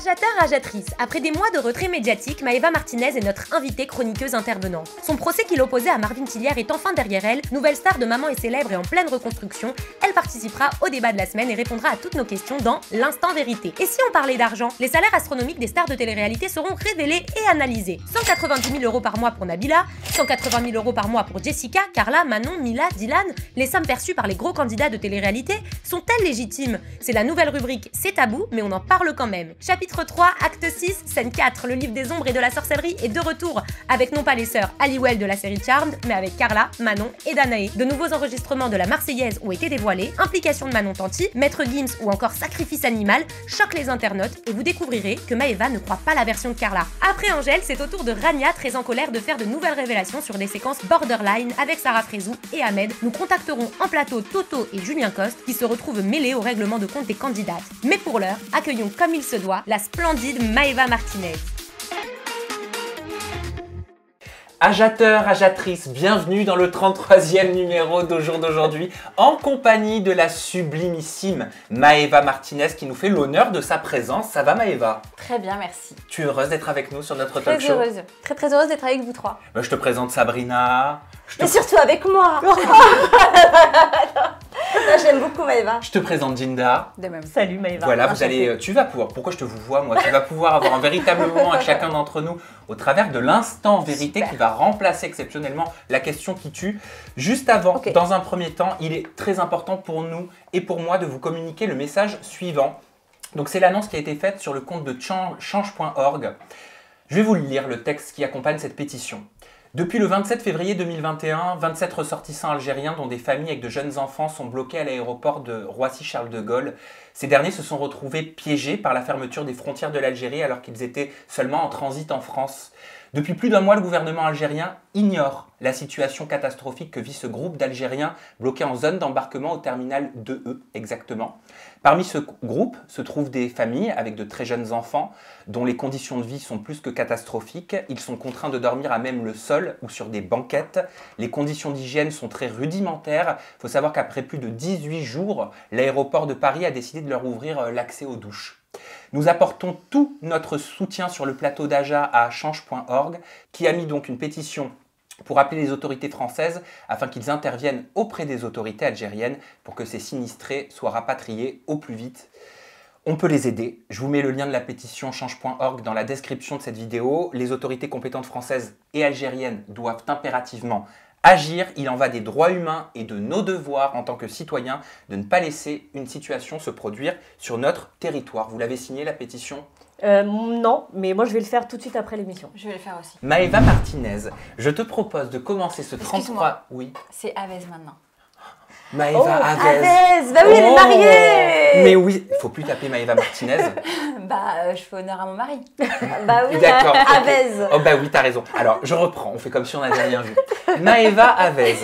Agiateur, agiatrice, après des mois de retrait médiatique, Maëva Martinez est notre invitée chroniqueuse intervenante. Son procès qui l'opposait à Marvin Tillière est enfin derrière elle. Nouvelle star de Maman est célèbre et en pleine reconstruction, elle participera au débat de la semaine et répondra à toutes nos questions dans l'Instant Vérité. Et si on parlait d'argent, les salaires astronomiques des stars de télé-réalité seront révélés et analysés. 190 000 € par mois pour Nabila, 180 000 € par mois pour Jessica, Carla, Manon, Mila, Dylan. Les sommes perçues par les gros candidats de télé-réalité sont-elles légitimes? C'est la nouvelle rubrique C'est tabou, mais on en parle quand même. Chapitre 3, acte 6, scène 4, le livre des ombres et de la sorcellerie est de retour avec non pas les sœurs Halliwell de la série Charmed, mais avec Carla, Manon et Danae. De nouveaux enregistrements de la Marseillaise ont été dévoilés, implication de Manon Tanti, Maître Gims ou encore sacrifice animal choquent les internautes et vous découvrirez que Maëva ne croit pas la version de Carla. Après Angèle, c'est au tour de Rania, très en colère, de faire de nouvelles révélations sur des séquences borderline avec Sarah Frézou et Ahmed. Nous contacterons en plateau Toto et Julien Coste qui se retrouvent mêlés au règlement de compte des candidates. Mais pour l'heure, accueillons comme il se doit la splendide Maëva Martinez. Agiateur, agiatrice, bienvenue dans le 33e numéro d'Au jour d'aujourd'hui en compagnie de la sublimissime Maëva Martinez qui nous fait l'honneur de sa présence. Ça va Maëva? Très bien, merci. Tu es heureuse d'être avec nous sur notre talk show? Très heureuse d'être avec vous trois. Je te présente Sabrina. Mais surtout avec moi. J'aime beaucoup Maëva. Je te présente Jinda. De même. Salut Maëva. Voilà, tu vas pouvoir, pourquoi je te vous vois moi? Tu vas pouvoir avoir un véritable moment avec chacun d'entre nous au travers de l'instant vérité qui va remplacer exceptionnellement la question qui tue. Juste avant, dans un premier temps, il est très important pour nous et pour moi de vous communiquer le message suivant. Donc c'est l'annonce qui a été faite sur le compte de change.org. Je vais vous lire le texte qui accompagne cette pétition. Depuis le 27 février 2021, 27 ressortissants algériens dont des familles avec de jeunes enfants sont bloqués à l'aéroport de Roissy-Charles de Gaulle. Ces derniers se sont retrouvés piégés par la fermeture des frontières de l'Algérie alors qu'ils étaient seulement en transit en France. Depuis plus d'un mois, le gouvernement algérien ignore la situation catastrophique que vit ce groupe d'Algériens bloqués en zone d'embarquement au terminal 2E exactement. Parmi ce groupe se trouvent des familles avec de très jeunes enfants dont les conditions de vie sont plus que catastrophiques. Ils sont contraints de dormir à même le sol ou sur des banquettes. Les conditions d'hygiène sont très rudimentaires. Il faut savoir qu'après plus de 18 jours, l'aéroport de Paris a décidé de leur ouvrir l'accès aux douches. Nous apportons tout notre soutien sur le plateau d'Aja à change.org qui a mis donc une pétition pour appeler les autorités françaises afin qu'ils interviennent auprès des autorités algériennes pour que ces sinistrés soient rapatriés au plus vite. On peut les aider. Je vous mets le lien de la pétition change.org dans la description de cette vidéo. Les autorités compétentes françaises et algériennes doivent impérativement agir. Il en va des droits humains et de nos devoirs en tant que citoyens de ne pas laisser une situation se produire sur notre territoire. Vous l'avez signé la pétition ? Non, mais moi je vais le faire tout de suite après l'émission. Je vais le faire aussi. Maëva Martinez, je te propose de commencer ce 33... Oui. C'est Avez maintenant. Maëva Avez. Avez, bah oui, elle est mariée. Mais oui, il faut plus taper Maëva Martinez. Je fais honneur à mon mari. Bah oui, d'accord. Avez. Oh bah oui, t'as raison. Alors, je reprends, on fait comme si on n'avait rien vu. Maëva Avez,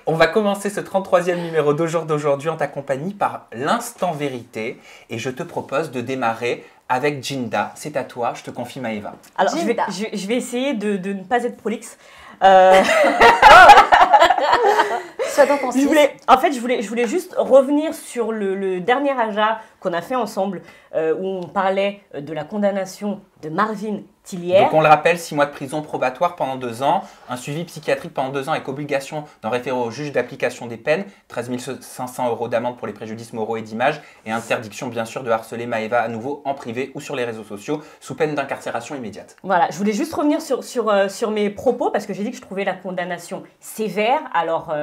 on va commencer ce 33e numéro d'Au jour d'aujourd'hui en ta compagnie par l'Instant Vérité. Et je te propose de démarrer avec Jinda. C'est à toi, je te confie Maëva. Alors, je vais essayer de ne pas être prolixe. Sois donc concis. Je voulais juste revenir sur le dernier Aja qu'on a fait ensemble où on parlait de la condamnation de Marvin Tillière. Donc on le rappelle, 6 mois de prison probatoire pendant 2 ans, un suivi psychiatrique pendant 2 ans avec obligation d'en référer au juge d'application des peines, 13 500 € d'amende pour les préjudices moraux et d'image et interdiction bien sûr de harceler Maëva à nouveau en privé ou sur les réseaux sociaux sous peine d'incarcération immédiate. Voilà, je voulais juste revenir sur mes propos parce que j'ai dit que je trouvais la condamnation sévère. Alors,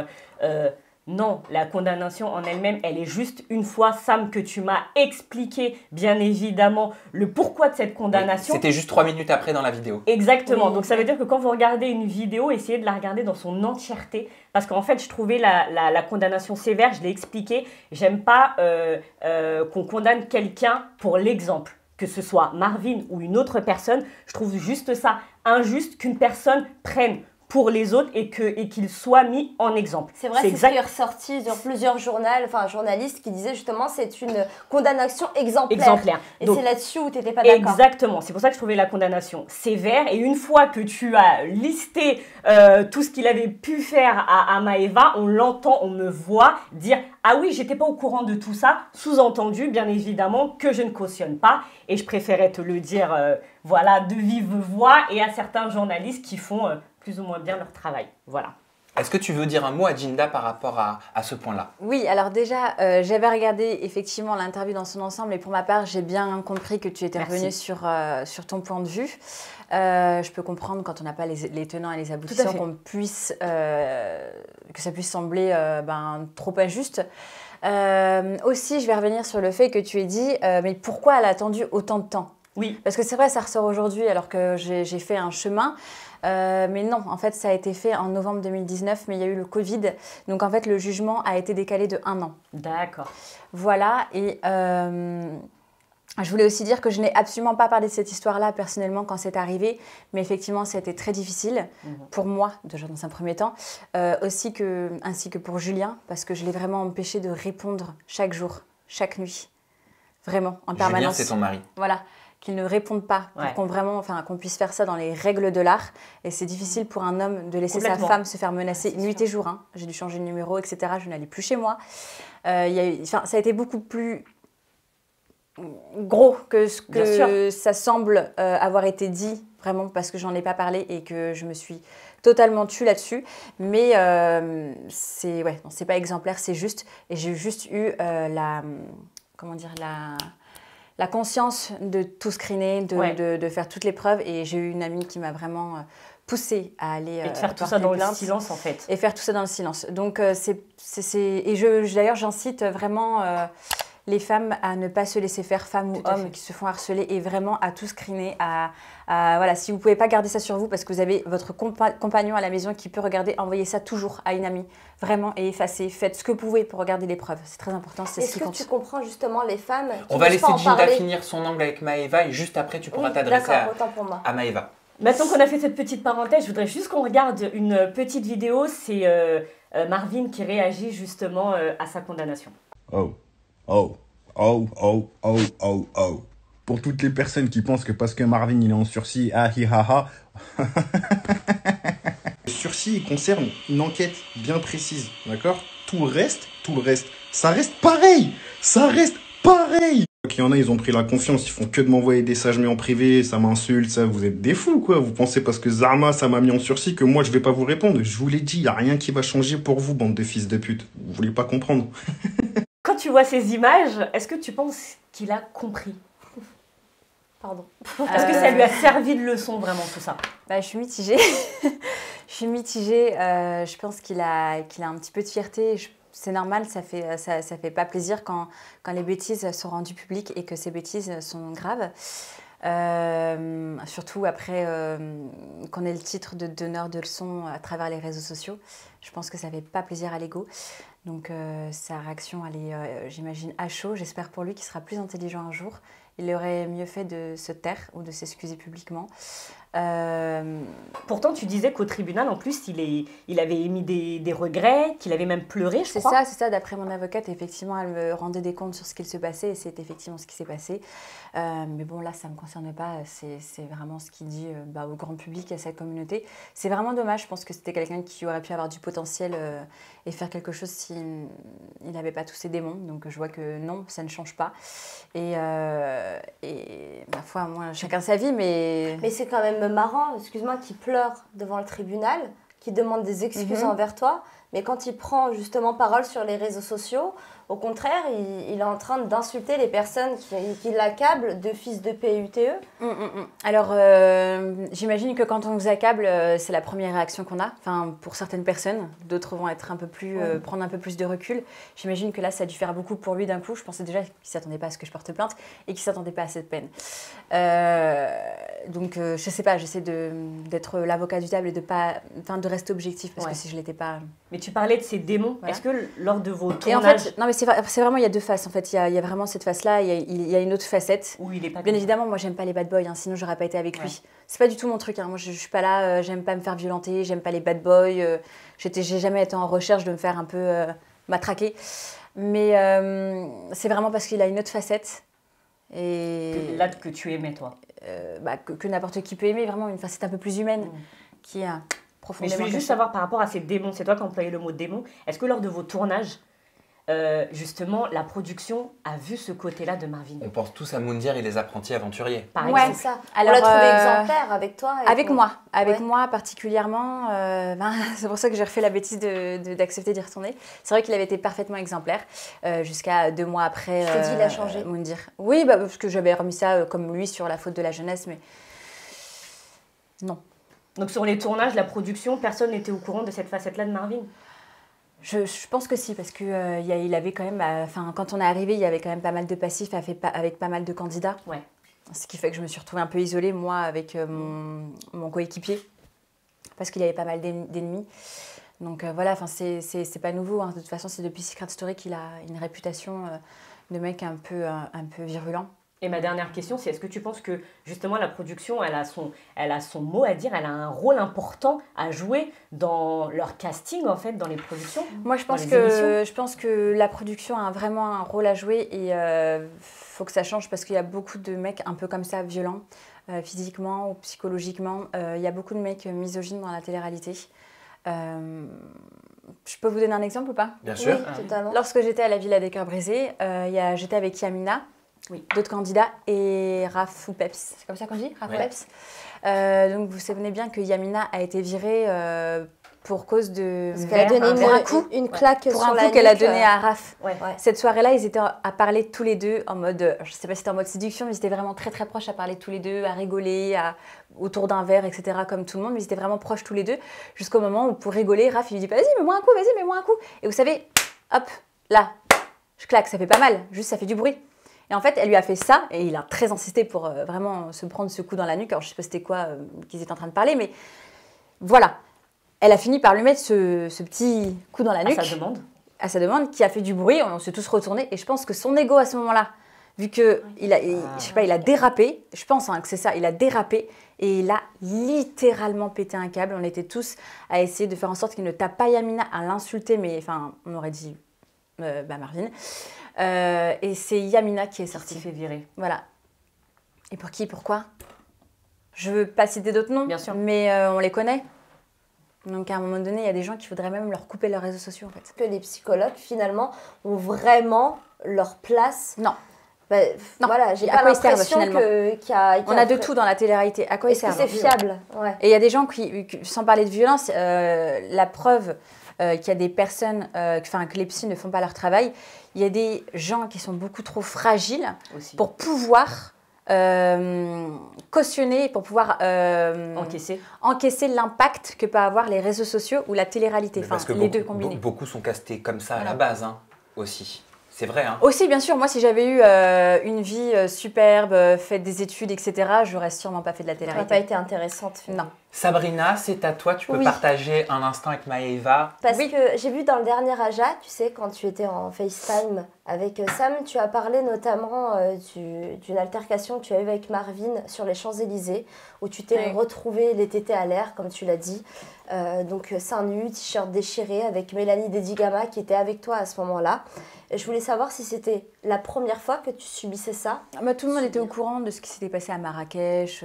non, la condamnation en elle-même, elle est juste une fois, Sam, que tu m'as expliqué, bien évidemment, le pourquoi de cette condamnation. C'était juste 3 minutes après dans la vidéo. Exactement. Oui. Donc, ça veut dire que quand vous regardez une vidéo, essayez de la regarder dans son entièreté. Parce qu'en fait, je trouvais la condamnation sévère, je l'ai expliqué. J'aime pas qu'on condamne quelqu'un pour l'exemple. Que ce soit Marvin ou une autre personne, je trouve juste ça injuste qu'une personne prenne pour les autres et qu'il soit mis en exemple. C'est vrai, c'est ce qui est ressorti sur plusieurs journalistes qui disaient justement c'est une condamnation exemplaire. Et c'est là-dessus où tu n'étais pas d'accord. Exactement, c'est pour ça que je trouvais la condamnation sévère. Et une fois que tu as listé tout ce qu'il avait pu faire à Maëva, on l'entend, on me voit dire « Ah oui, j'étais pas au courant de tout ça », sous-entendu, bien évidemment, que je ne cautionne pas. Et je préférais te le dire voilà, de vive voix et à certains journalistes qui font plus ou moins bien leur travail. Voilà. Est-ce que tu veux dire un mot à Djinda par rapport à ce point-là? Oui, alors déjà, j'avais regardé effectivement l'interview dans son ensemble et pour ma part, j'ai bien compris que tu étais revenue sur ton point de vue. Je peux comprendre quand on n'a pas les tenants et les aboutissants qu'on puisse, que ça puisse sembler trop injuste. Aussi, je vais revenir sur le fait que tu aies dit, mais pourquoi elle a attendu autant de temps? Oui. Parce que c'est vrai, ça ressort aujourd'hui alors que j'ai fait un chemin. Mais non, en fait, ça a été fait en novembre 2019, mais il y a eu le Covid. Donc, en fait, le jugement a été décalé de 1 an. D'accord. Voilà. Et je voulais aussi dire que je n'ai absolument pas parlé de cette histoire-là personnellement quand c'est arrivé. Mais effectivement, ça a été très difficile pour moi, déjà dans un premier temps. Ainsi que pour Julien, parce que je l'ai vraiment empêché de répondre chaque jour, chaque nuit. Vraiment, en permanence. Julien, c'est ton mari. Voilà. Qu'ils ne répondent pas, pour qu'on puisse faire ça dans les règles de l'art. Et c'est difficile pour un homme de laisser sa femme se faire menacer nuit et jour. Hein. J'ai dû changer de numéro, etc. Je n'allais plus chez moi. Ça a été beaucoup plus gros que ce que ça semble avoir été dit, vraiment, parce que j'en ai pas parlé et que je me suis totalement tue là-dessus. Mais c'est pas exemplaire, c'est juste. Et j'ai juste eu la conscience de tout screener, de faire toutes les preuves. Et j'ai eu une amie qui m'a vraiment poussée à aller et de faire tout ça dans le silence, en fait. Et faire tout ça dans le silence. Donc, d'ailleurs, j'incite vraiment les femmes à ne pas se laisser faire, femmes ou hommes qui se font harceler, et vraiment à tout screener. Voilà, si vous ne pouvez pas garder ça sur vous parce que vous avez votre compagnon à la maison qui peut regarder, envoyez ça toujours à une amie. Vraiment, et effacez. Faites ce que vous pouvez pour regarder les preuves. C'est très important, c'est ce qui compte. Est-ce que tu comprends justement les femmes qui On va laisser Djinda finir son angle avec Maëva et juste après, tu pourras t'adresser à Maëva. Maintenant qu'on a fait cette petite parenthèse, je voudrais juste qu'on regarde une petite vidéo. C'est Marvin qui réagit justement à sa condamnation. Pour toutes les personnes qui pensent que parce que Marvin il est en sursis, ah hi ha ha. Le sursis concerne une enquête bien précise, d'accord? Tout le reste, ça reste pareil. Il y en a, ils ont pris la confiance, ils font que de m'envoyer des messages mais en privé, ça m'insulte, ça, vous êtes des fous quoi. Vous pensez parce que Zarma ça m'a mis en sursis que moi je vais pas vous répondre. Je vous l'ai dit, il y a rien qui va changer pour vous, bande de fils de pute. Vous voulez pas comprendre. Quand tu vois ces images, est-ce que tu penses qu'il a compris? Pardon. Est-ce que ça lui a servi de leçon vraiment tout ça? Je suis mitigée. Je pense qu'il a un petit peu de fierté. C'est normal, ça fait pas plaisir quand les bêtises sont rendues publiques et que ces bêtises sont graves. Surtout après qu'on ait le titre de donneur de leçons à travers les réseaux sociaux. Je pense que ça fait pas plaisir à l'ego. Donc sa réaction, elle est, j'imagine, à chaud. J'espère pour lui qu'il sera plus intelligent un jour. Il aurait mieux fait de se taire ou de s'excuser publiquement. Pourtant, tu disais qu'au tribunal, en plus, il avait émis des regrets, qu'il avait même pleuré, je crois. C'est ça. D'après mon avocate, effectivement, elle me rendait des comptes sur ce qu'il se passait et c'est effectivement ce qui s'est passé. Mais bon, là, ça ne me concerne pas. C'est vraiment ce qu'il dit au grand public, à sa communauté. C'est vraiment dommage. Je pense que c'était quelqu'un qui aurait pu avoir du potentiel et faire quelque chose s'il n'avait pas tous ses démons. Donc, je vois que non, ça ne change pas. Et ma foi, moi, chacun sa vie, mais c'est quand même marrant, excuse-moi, qu'il pleure devant le tribunal, qu'il demande des excuses envers toi, mais quand il prend justement parole sur les réseaux sociaux, au contraire, il est en train d'insulter les personnes qui l'accablent de fils de PUTE. Alors, j'imagine que quand on vous accable, c'est la première réaction qu'on a. Enfin, pour certaines personnes, d'autres vont être un peu plus, prendre un peu plus de recul. J'imagine que là, ça a dû faire beaucoup pour lui d'un coup. Je pensais déjà qu'il ne s'attendait pas à ce que je porte plainte et qu'il ne s'attendait pas à cette peine. Donc, je ne sais pas, j'essaie d'être l'avocat du diable et de rester objectif parce que si je ne l'étais pas... Mais tu parlais de ces démons. Voilà. Est-ce que lors de vos Et en tournages... fait, non mais c'est vraiment, il y a deux faces. En fait, il y a vraiment cette face-là, il y a une autre facette. Où il est pas Bien comme évidemment, moi, j'aime pas les bad boys, hein, sinon j'aurais pas été avec lui. Ouais. C'est pas du tout mon truc. Hein. Moi, je suis pas là, j'aime pas me faire violenter, j'aime pas les bad boys. J'ai jamais été en recherche de me faire un peu matraquer. Mais c'est vraiment parce qu'il a une autre facette. Et Là que tu aimais, toi. que n'importe qui peut aimer, vraiment une facette un peu plus humaine qui a Mais profondément. je voulais juste cachée. savoir par rapport à ces démons, c'est toi qui as employé le mot démon, est-ce que lors de vos tournages, justement, la production a vu ce côté-là de Marvin? On pense tous à Moundir et les apprentis aventuriers. Par Ouais. exemple. C'est ça. Alors, On l'a trouvé exemplaire avec toi. Avec moi, Ouais. moi particulièrement, c'est pour ça que j'ai refait la bêtise d'accepter d'y retourner. C'est vrai qu'il avait été parfaitement exemplaire jusqu'à 2 mois après. Je te dis, il a changé. Moundir. Oui, parce que j'avais remis ça comme lui sur la faute de la jeunesse, mais non. Donc sur les tournages, la production, personne n'était au courant de cette facette-là de Marvin? Je pense que si, parce que il avait quand même, quand on est arrivé, il y avait quand même pas mal de passifs avec pas mal de candidats. Ouais. Ce qui fait que je me suis retrouvée un peu isolée, moi, avec mon coéquipier, parce qu'il y avait pas mal d'ennemis. Donc voilà, c'est pas nouveau. Hein. De toute façon, c'est depuis Secret Story qu'il a une réputation de mec un peu virulent. Et ma dernière question, c'est est-ce que tu penses que justement la production, elle a son mot à dire, elle a un rôle important à jouer dans leur casting, en fait, dans les productions? Moi, je pense que la production a vraiment un rôle à jouer et faut que ça change parce qu'il y a beaucoup de mecs un peu comme ça, violents, physiquement ou psychologiquement. Il y a beaucoup de mecs misogynes dans la télé-réalité. Je peux vous donner un exemple ou pas? Bien sûr. Oui, totalement. Lorsque j'étais à la Villa des Cœurs Brisés, j'étais avec Yamina, d'autres candidats, et Raph ou Peps. C'est comme ça qu'on dit, Raph ou Peps. Donc vous vous souvenez bien que Yamina a été virée pour cause de... Parce qu'elle a donné une claque pour sur un la coup qu'elle a nuque, donné à Raph. Ouais. Cette soirée-là, ils étaient à parler tous les deux en mode, je sais pas si c'était en mode séduction, mais ils étaient vraiment très très proches à parler tous les deux, à rigoler, autour d'un verre, etc. comme tout le monde, mais ils étaient vraiment proches tous les deux, jusqu'au moment où pour rigoler, Raph il lui dit vas-y, mets-moi un coup, vas-y, mets-moi un coup. Et vous savez, hop, là, je claque, ça fait pas mal, juste ça fait du bruit. Et en fait, elle lui a fait ça, et il a très insisté pour vraiment se prendre ce coup dans la nuque. Alors je sais pas c'était quoi qu'ils étaient en train de parler, mais voilà. Elle a fini par lui mettre ce petit coup dans la nuque. À sa demande, qui a fait du bruit, on s'est tous retournés. Et je pense que son ego à ce moment-là, vu qu'il il a dérapé, je pense que c'est ça, il a dérapé et il a littéralement pété un câble. On était tous à essayer de faire en sorte qu'il ne tape pas Yamina, à l'insulter, mais enfin, on aurait dit Marvin. Et c'est Yamina qui est sortie. Qui s'est fait virer. Voilà. Et pour qui, pourquoi? Je veux pas citer d'autres noms, bien sûr, mais on les connaît. Donc à un moment donné, il y a des gens qui voudraient même leur couper leurs réseaux sociaux en fait. Que les psychologues finalement ont vraiment leur place. Non. Non. Voilà, j'ai pas l'impression qu'il y a... On a de tout dans la télé-réalité. À quoi ils servent? Est-ce que c'est fiable? Ouais. Et il y a des gens qui, sans parler de violence, la preuve qu'il y a des personnes, que les psys ne font pas leur travail, il y a des gens qui sont beaucoup trop fragiles pour pouvoir cautionner, pour pouvoir encaisser l'impact que peuvent avoir les réseaux sociaux ou la télé-réalité. Parce que les deux combinés. Beaucoup sont castés comme ça à la base aussi. C'est vrai. Hein. Aussi, bien sûr, moi, si j'avais eu une vie superbe, fait des études, etc., j'aurais sûrement pas fait de la télé-réalité. Ça n'aurait pas été intéressante. Non. Sabrina, c'est à toi. Tu peux partager un instant avec Maëva. Parce que j'ai vu dans le dernier Aja, tu sais, quand tu étais en FaceTime avec Sam, tu as parlé notamment d'une altercation que tu as eue avec Marvin sur les Champs-Élysées, où tu t'es retrouvée les tétés à l'air, comme tu l'as dit. Donc, seins nus, t-shirt déchiré, avec Mélanie Dedigama qui était avec toi à ce moment-là. Et je voulais savoir si c'était la première fois que tu subissais ça. Tout le monde était au courant de ce qui s'était passé à Marrakech.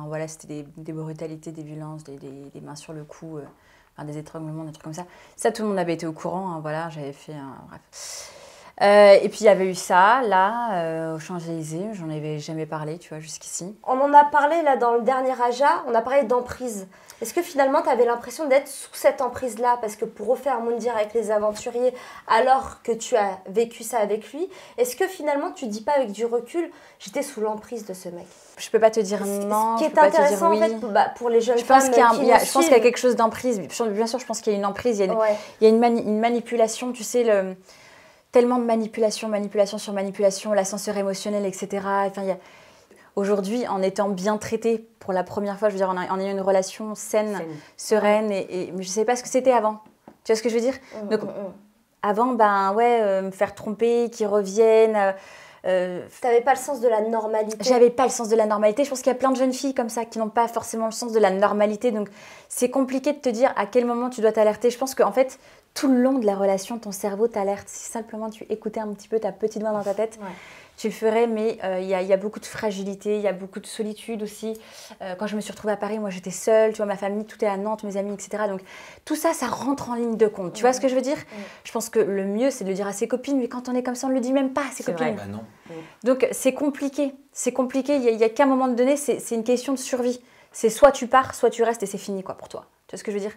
Voilà, c'était des brutalités, des violences, des mains sur le cou, des étranglements, des trucs comme ça. Ça, tout le monde avait été au courant. Hein, voilà, j'avais fait bref. Et puis il y avait eu ça, là, aux Champs-Élysées. J'en avais jamais parlé, tu vois, jusqu'ici. On en a parlé là dans le dernier Aja. On a parlé d'emprise. Est-ce que finalement, tu avais l'impression d'être sous cette emprise-là? Parce que pour refaire Moundir avec les aventuriers, alors que tu as vécu ça avec lui, est-ce que finalement, tu dis pas avec du recul, j'étais sous l'emprise de ce mec? Je peux pas te dire non, ce qui je est peux pas te dire intéressant oui. en fait, pour les jeunes je pense femmes qu'il y a, qui je pense qu'il y a quelque chose d'emprise. Bien sûr, je pense qu'il y a une emprise. Il y a une manipulation, tu sais, tellement de manipulation sur manipulation, l'ascenseur émotionnel, etc. Enfin, aujourd'hui, en étant bien traité pour la première fois, je veux dire, en ayant une relation saine, sereine, mais je ne sais pas ce que c'était avant. Tu vois ce que je veux dire? Donc, avant, me faire tromper, qu'ils reviennent. T'avais pas le sens de la normalité. J'avais pas le sens de la normalité. Je pense qu'il y a plein de jeunes filles comme ça qui n'ont pas forcément le sens de la normalité. Donc, c'est compliqué de te dire à quel moment tu dois t'alerter. Je pense qu'en fait, tout le long de la relation, ton cerveau t'alerte. Si simplement tu écoutais un petit peu ta petite voix dans ta tête, tu le ferais. Mais il y a beaucoup de fragilité, il y a beaucoup de solitude aussi. Quand je me suis retrouvée à Paris, moi j'étais seule. Tu vois, ma famille, tout est à Nantes, mes amis, etc. Donc, tout ça, ça rentre en ligne de compte. Tu vois ce que je veux dire? Je pense que le mieux, c'est de le dire à ses copines. Mais quand on est comme ça, on ne le dit même pas à ses copines. Bah non. Donc, c'est compliqué. C'est compliqué. Il y a qu'à un moment donné, c'est une question de survie. C'est soit tu pars, soit tu restes et c'est fini quoi, pour toi. Tu vois ce que je veux dire?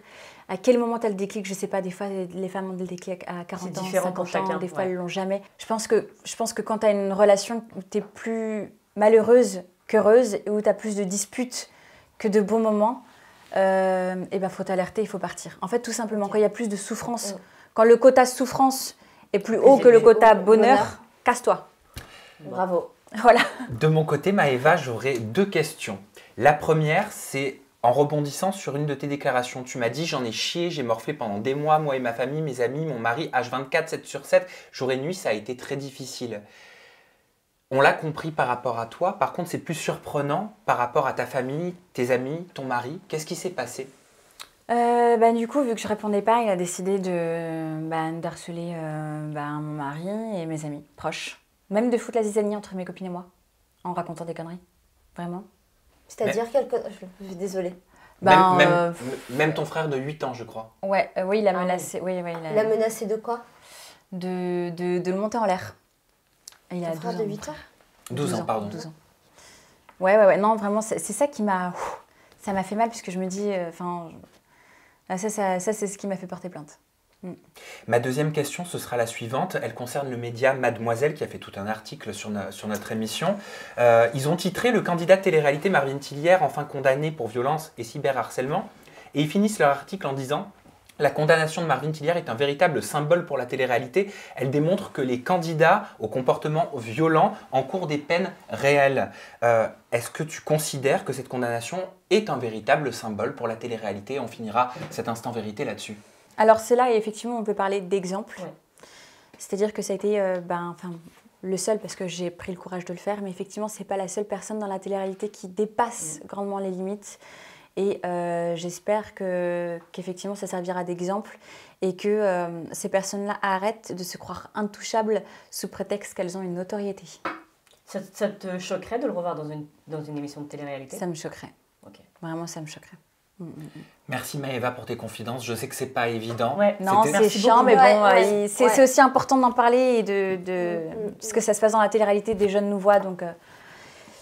À quel moment tu as le déclic? Je sais pas, des fois, les femmes ont le déclic à 40 ans, 50 ans, des fois, elles l'ont jamais. Je pense que quand tu as une relation où tu es plus malheureuse qu'heureuse et où tu as plus de disputes que de bons moments, faut t'alerter, il faut partir. En fait, tout simplement, quand il y a plus de souffrance, quand le quota souffrance est plus haut que le quota bonheur, casse-toi. Bravo. Voilà. De mon côté, Maëva, j'aurais 2 questions. La première, c'est en rebondissant sur une de tes déclarations. Tu m'as dit, j'en ai chié, j'ai morflé pendant des mois, moi et ma famille, mes amis, mon mari, H24, 7 sur 7, jour et nuit, ça a été très difficile. On l'a compris par rapport à toi. Par contre, c'est plus surprenant par rapport à ta famille, tes amis, ton mari. Qu'est-ce qui s'est passé? Du coup, vu que je répondais pas, il a décidé d'harceler mon mari et mes amis proches. Même de foutre la zizanie entre mes copines et moi, en racontant des conneries. Vraiment. C'est-à-dire je suis désolée. Même ton frère de 8 ans, je crois. Oui, il a menacé. Il a menacé de quoi? De le monter en l'air. Il a 12 frère ans. de 8 ans 12 ans, pardon. 12 ans. Ouais. Non, vraiment, c'est ça qui m'a... Ça m'a fait mal, puisque je me dis... Ça, c'est ce qui m'a fait porter plainte. Ma deuxième question, ce sera la suivante. Elle concerne le média Mademoiselle qui a fait tout un article sur notre émission. Ils ont titré « Le candidat de télé-réalité Marvin Tillier, enfin condamné pour violence et cyberharcèlement ». Et ils finissent leur article en disant « La condamnation de Marvin Tillier est un véritable symbole pour la télé-réalité. Elle démontre que les candidats au comportement violent encourent des peines réelles. » Est-ce que tu considères que cette condamnation est un véritable symbole pour la télé-réalité? On finira cet instant vérité là-dessus. Alors c'est là, et effectivement, on peut parler d'exemple. C'est-à-dire que ça a été le seul, parce que j'ai pris le courage de le faire, mais effectivement, c'est pas la seule personne dans la télé-réalité qui dépasse grandement les limites. Et j'espère qu'effectivement, ça servira d'exemple et que ces personnes-là arrêtent de se croire intouchables sous prétexte qu'elles ont une notoriété. Ça te choquerait de le revoir dans une émission de télé-réalité? Ça me choquerait. Okay. Vraiment, ça me choquerait. Merci Maëva pour tes confidences. Je sais que c'est pas évident. Non, c'est chiant, mais bon, c'est aussi important d'en parler et parce que ça se passe dans la télé-réalité, des jeunes nous voient, donc.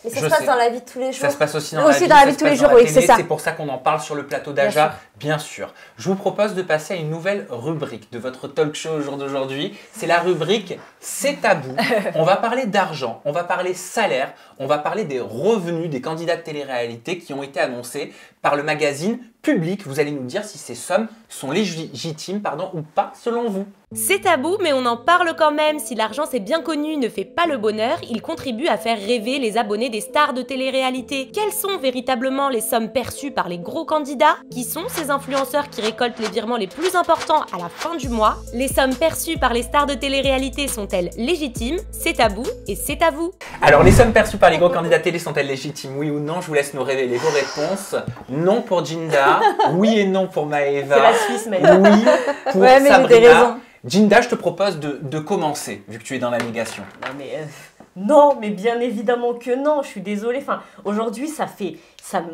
Mais ça se passe dans la vie de tous les jours. Ça se passe aussi dans la vie de tous les jours, oui, c'est ça. C'est pour ça qu'on en parle sur le plateau d'Aja, bien sûr. Je vous propose de passer à une nouvelle rubrique de votre talk show au jour d'aujourd'hui. C'est la rubrique C'est tabou. On va parler d'argent, on va parler salaire, on va parler des revenus des candidats de télé-réalité qui ont été annoncés par le magazine Public. Vous allez nous dire si ces sommes sont légitimes ou pas selon vous. C'est tabou, mais on en parle quand même. Si l'argent, c'est bien connu, ne fait pas le bonheur, il contribue à faire rêver les abonnés des stars de télé-réalité. Quelles sont véritablement les sommes perçues par les gros candidats? Qui sont ces influenceurs qui récoltent les virements les plus importants à la fin du mois? Les sommes perçues par les stars de télé-réalité sont-elles légitimes? C'est tabou et c'est à vous. Alors, les sommes perçues par les gros candidats télé sont-elles légitimes? Oui ou non? Je vous laisse nous révéler vos réponses. Non pour Jinda, oui et non pour Maëva. C'est la Suisse, Maëva. Oui pour Sabrina. Jinda, je te propose de commencer, vu que tu es dans la négation. Non, mais bien évidemment que non, je suis désolée. Enfin, aujourd'hui,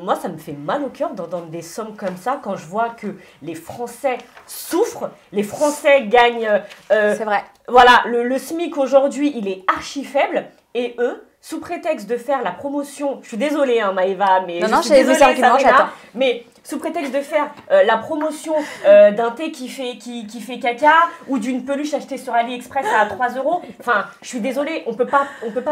moi, ça me fait mal au cœur d'entendre des sommes comme ça quand je vois que les Français souffrent, les Français gagnent... c'est vrai. Voilà, le SMIC aujourd'hui, il est archi faible et eux, sous prétexte de faire la promotion... Je suis désolée, Maëva, mais non, je suis désolée, Sabrina, mais sous prétexte de faire la promotion d'un thé qui fait caca ou d'une peluche achetée sur AliExpress à 3 €, enfin, je suis désolée, on peut pas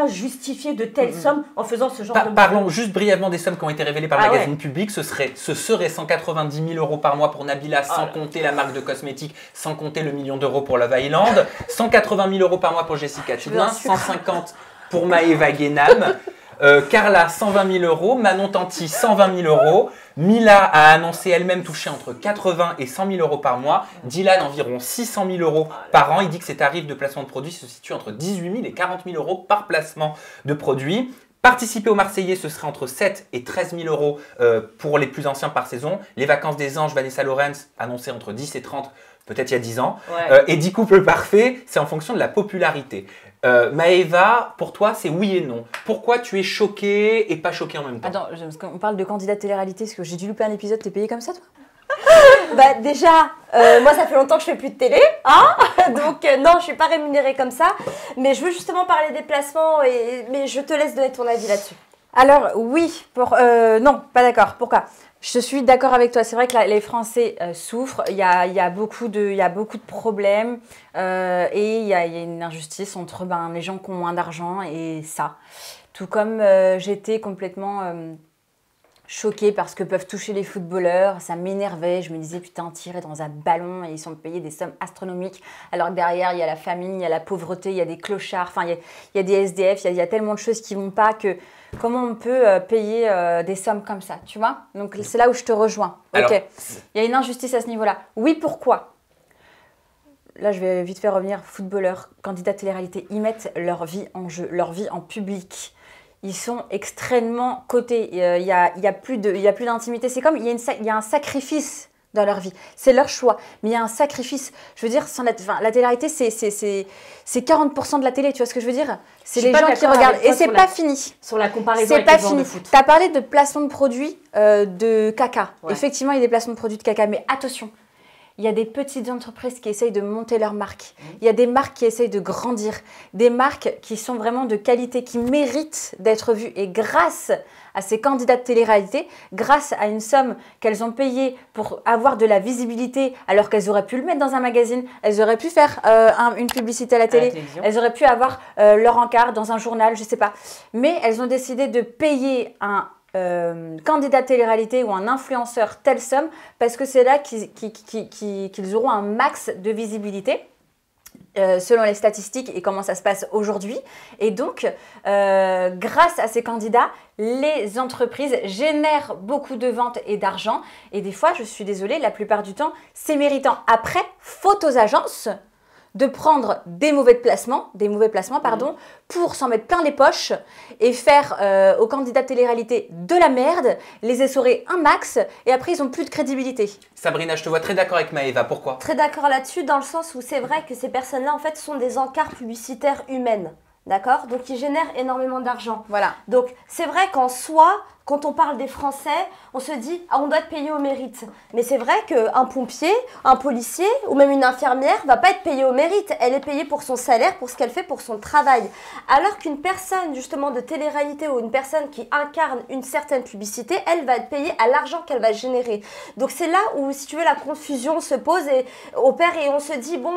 justifier de telles sommes en faisant ce genre de... Parlons juste brièvement des sommes qui ont été révélées par le magazine Public. Ce serait 190 000 € par mois pour Nabila, sans compter la marque de cosmétiques, sans compter le 1 million d'euros pour Love Island, 180 000 € par mois pour Jessica Chudin, 150 pour Maëva Guénam. Carla, 120 000 euros. Manon Tanti, 120 000 euros. Mila a annoncé elle-même toucher entre 80 et 100 000 euros par mois. Dylan, environ 600 000 euros par an. Il dit que ses tarifs de placement de produits se situent entre 18 000 et 40 000 euros par placement de produits. Participer aux Marseillais, ce serait entre 7 et 13 000 euros pour les plus anciens par saison. Les vacances des anges, Vanessa Lorenz, annoncées entre 10 et 30, peut-être il y a 10 ans. Ouais. Et 10 couples parfaits, c'est en fonction de la popularité. Maëva, pour toi, c'est oui et non. Pourquoi tu es choquée et pas choquée en même temps? Attends, parce qu'on parle de candidat télé-réalité, parce que j'ai dû louper un épisode, t'es payé comme ça, toi? Bah déjà, moi ça fait longtemps que je fais plus de télé, hein. Donc non, je suis pas rémunérée comme ça. Mais je veux justement parler des placements, mais je te laisse donner ton avis là-dessus. Alors oui, non, pas d'accord. Pourquoi? Je suis d'accord avec toi. C'est vrai que les Français souffrent. Il y a beaucoup de problèmes et il y a une injustice entre les gens qui ont moins d'argent et ça. Tout comme j'étais complètement choquée par ce que peuvent toucher les footballeurs. Ça m'énervait. Je me disais, putain, tirer dans un ballon et ils sont payés des sommes astronomiques. Alors que derrière, il y a la famine, il y a la pauvreté, il y a des clochards, enfin, il y a des SDF, il y a tellement de choses qui ne vont pas que... Comment on peut payer des sommes comme ça, tu vois? Donc, c'est là où je te rejoins. Alors, ok, il y a une injustice à ce niveau-là. Oui, pourquoi? Là, je vais vite faire revenir. Footballeurs, candidats télé-réalité, ils mettent leur vie en jeu, leur vie en public. Ils sont extrêmement cotés. Il y a plus d'intimité. C'est comme, il y a un sacrifice dans leur vie. C'est leur choix. Mais il y a un sacrifice. Je veux dire, la télé-réalité, c'est 40% de la télé. Tu vois ce que je veux dire? C'est les gens qui regardent. Et c'est pas fini. Sur la comparaison avec les joueurs de foot. Tu as parlé de placement de produits de caca. Ouais. Effectivement, il y a des placements de produits de caca. Mais attention, il y a des petites entreprises qui essayent de monter leur marque. Il y a des marques qui essayent de grandir. Des marques qui sont vraiment de qualité, qui méritent d'être vues. Et grâce à ces candidats de télé-réalité, grâce à une somme qu'elles ont payée pour avoir de la visibilité, alors qu'elles auraient pu le mettre dans un magazine, elles auraient pu faire une publicité à la télé, elles auraient pu avoir leur encart dans un journal, je ne sais pas. Mais elles ont décidé de payer un candidat télé-réalité ou un influenceur telle somme parce que c'est là qu'ils auront un max de visibilité. Selon les statistiques et comment ça se passe aujourd'hui. Et donc, grâce à ces candidats, les entreprises génèrent beaucoup de ventes et d'argent. Et des fois, je suis désolée, la plupart du temps, c'est méritant. Après, faute aux agences de prendre des mauvais placements, pour s'en mettre plein les poches et faire aux candidats de télé-réalité de la merde, les essorer un max et après ils n'ont plus de crédibilité. Sabrina, je te vois très d'accord avec Maëva, pourquoi? Très d'accord là-dessus dans le sens où c'est vrai que ces personnes-là en fait sont des encarts publicitaires humaines. D'accord? Donc ils génèrent énormément d'argent. Voilà. Donc c'est vrai qu'en soi, quand on parle des Français, on se dit on doit être payé au mérite. Mais c'est vrai qu'un pompier, un policier ou même une infirmière va pas être payée au mérite. Elle est payée pour son salaire, pour ce qu'elle fait, pour son travail. Alors qu'une personne justement de télé-réalité ou une personne qui incarne une certaine publicité, elle va être payée à l'argent qu'elle va générer. Donc c'est là où, si tu veux, la confusion se pose et opère et on se dit bon,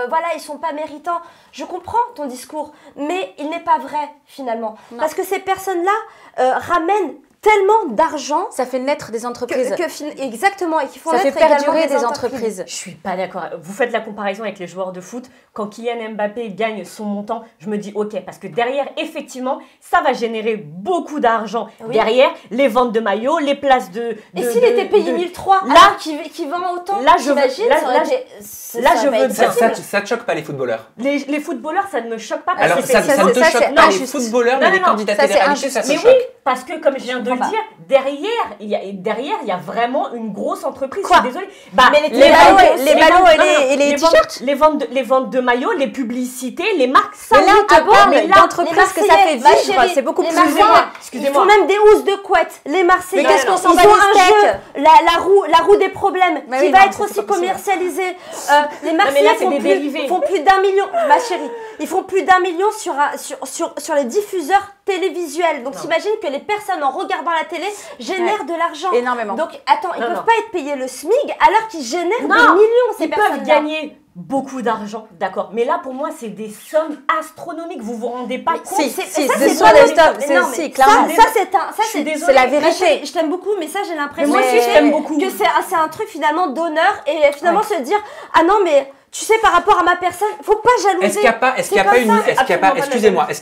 voilà, ils sont pas méritants. Je comprends ton discours, mais il n'est pas vrai finalement. Non. Parce que ces personnes-là ramènent tellement d'argent. Ça fait naître des entreprises. Exactement, et qui font ça naître fait perdurer des entreprises. Je suis pas d'accord. Vous faites la comparaison avec les joueurs de foot. Quand Kylian Mbappé gagne son montant, je me dis ok, parce que derrière, effectivement, ça va générer beaucoup d'argent. Oui. Derrière, les ventes de maillots, les places de... Et s'il était payé 1003, là, qui vend autant, là, je veux bien. Ça te choque pas les footballeurs? Les footballeurs, ça ne me choque pas. Parce alors, ça ne te choque pas les footballeurs, mais les candidats télé-réalité, ça se choque. Mais oui, parce que comme je viens de le dire, derrière, il y a vraiment une grosse entreprise. Quoi? Je suis désolée. Mais les ballons et les t-shirts, les ventes de maillots, les publicités, les marques, ça. Mais là, on te parle d'entreprises que ça fait vivre. C'est beaucoup plus loin. Ils font même des housses de couette. Les Marseillais, mais qu'est-ce qu'on s'en bat les steaks? La roue des problèmes, qui va être aussi commercialisée. Les Marseillais font plus d'1 million, ma chérie. Ils font plus d'1 million sur les diffuseurs télévisuels. Donc t'imagines que les personnes en regardant la télé génèrent de l'argent. Énormément. Donc attends, ils peuvent pas être payés le SMIC alors qu'ils génèrent des millions ces personnes-là. Ils peuvent gagner beaucoup d'argent, d'accord. Mais là, pour moi, c'est des sommes astronomiques. Vous vous rendez pas compte? Si, ça, c'est c'est sur pas les le- stocks, mais c'est non, aussi, mais clairement. ça, c'est C'est la vérité. Je t'aime beaucoup, mais ça, j'ai Mais l'impression moi aussi, je t'aime beaucoup. que c'est un truc finalement d'honneur et finalement se dire ah non mais tu sais par rapport à ma personne, faut pas jalouser. Est-ce qu'il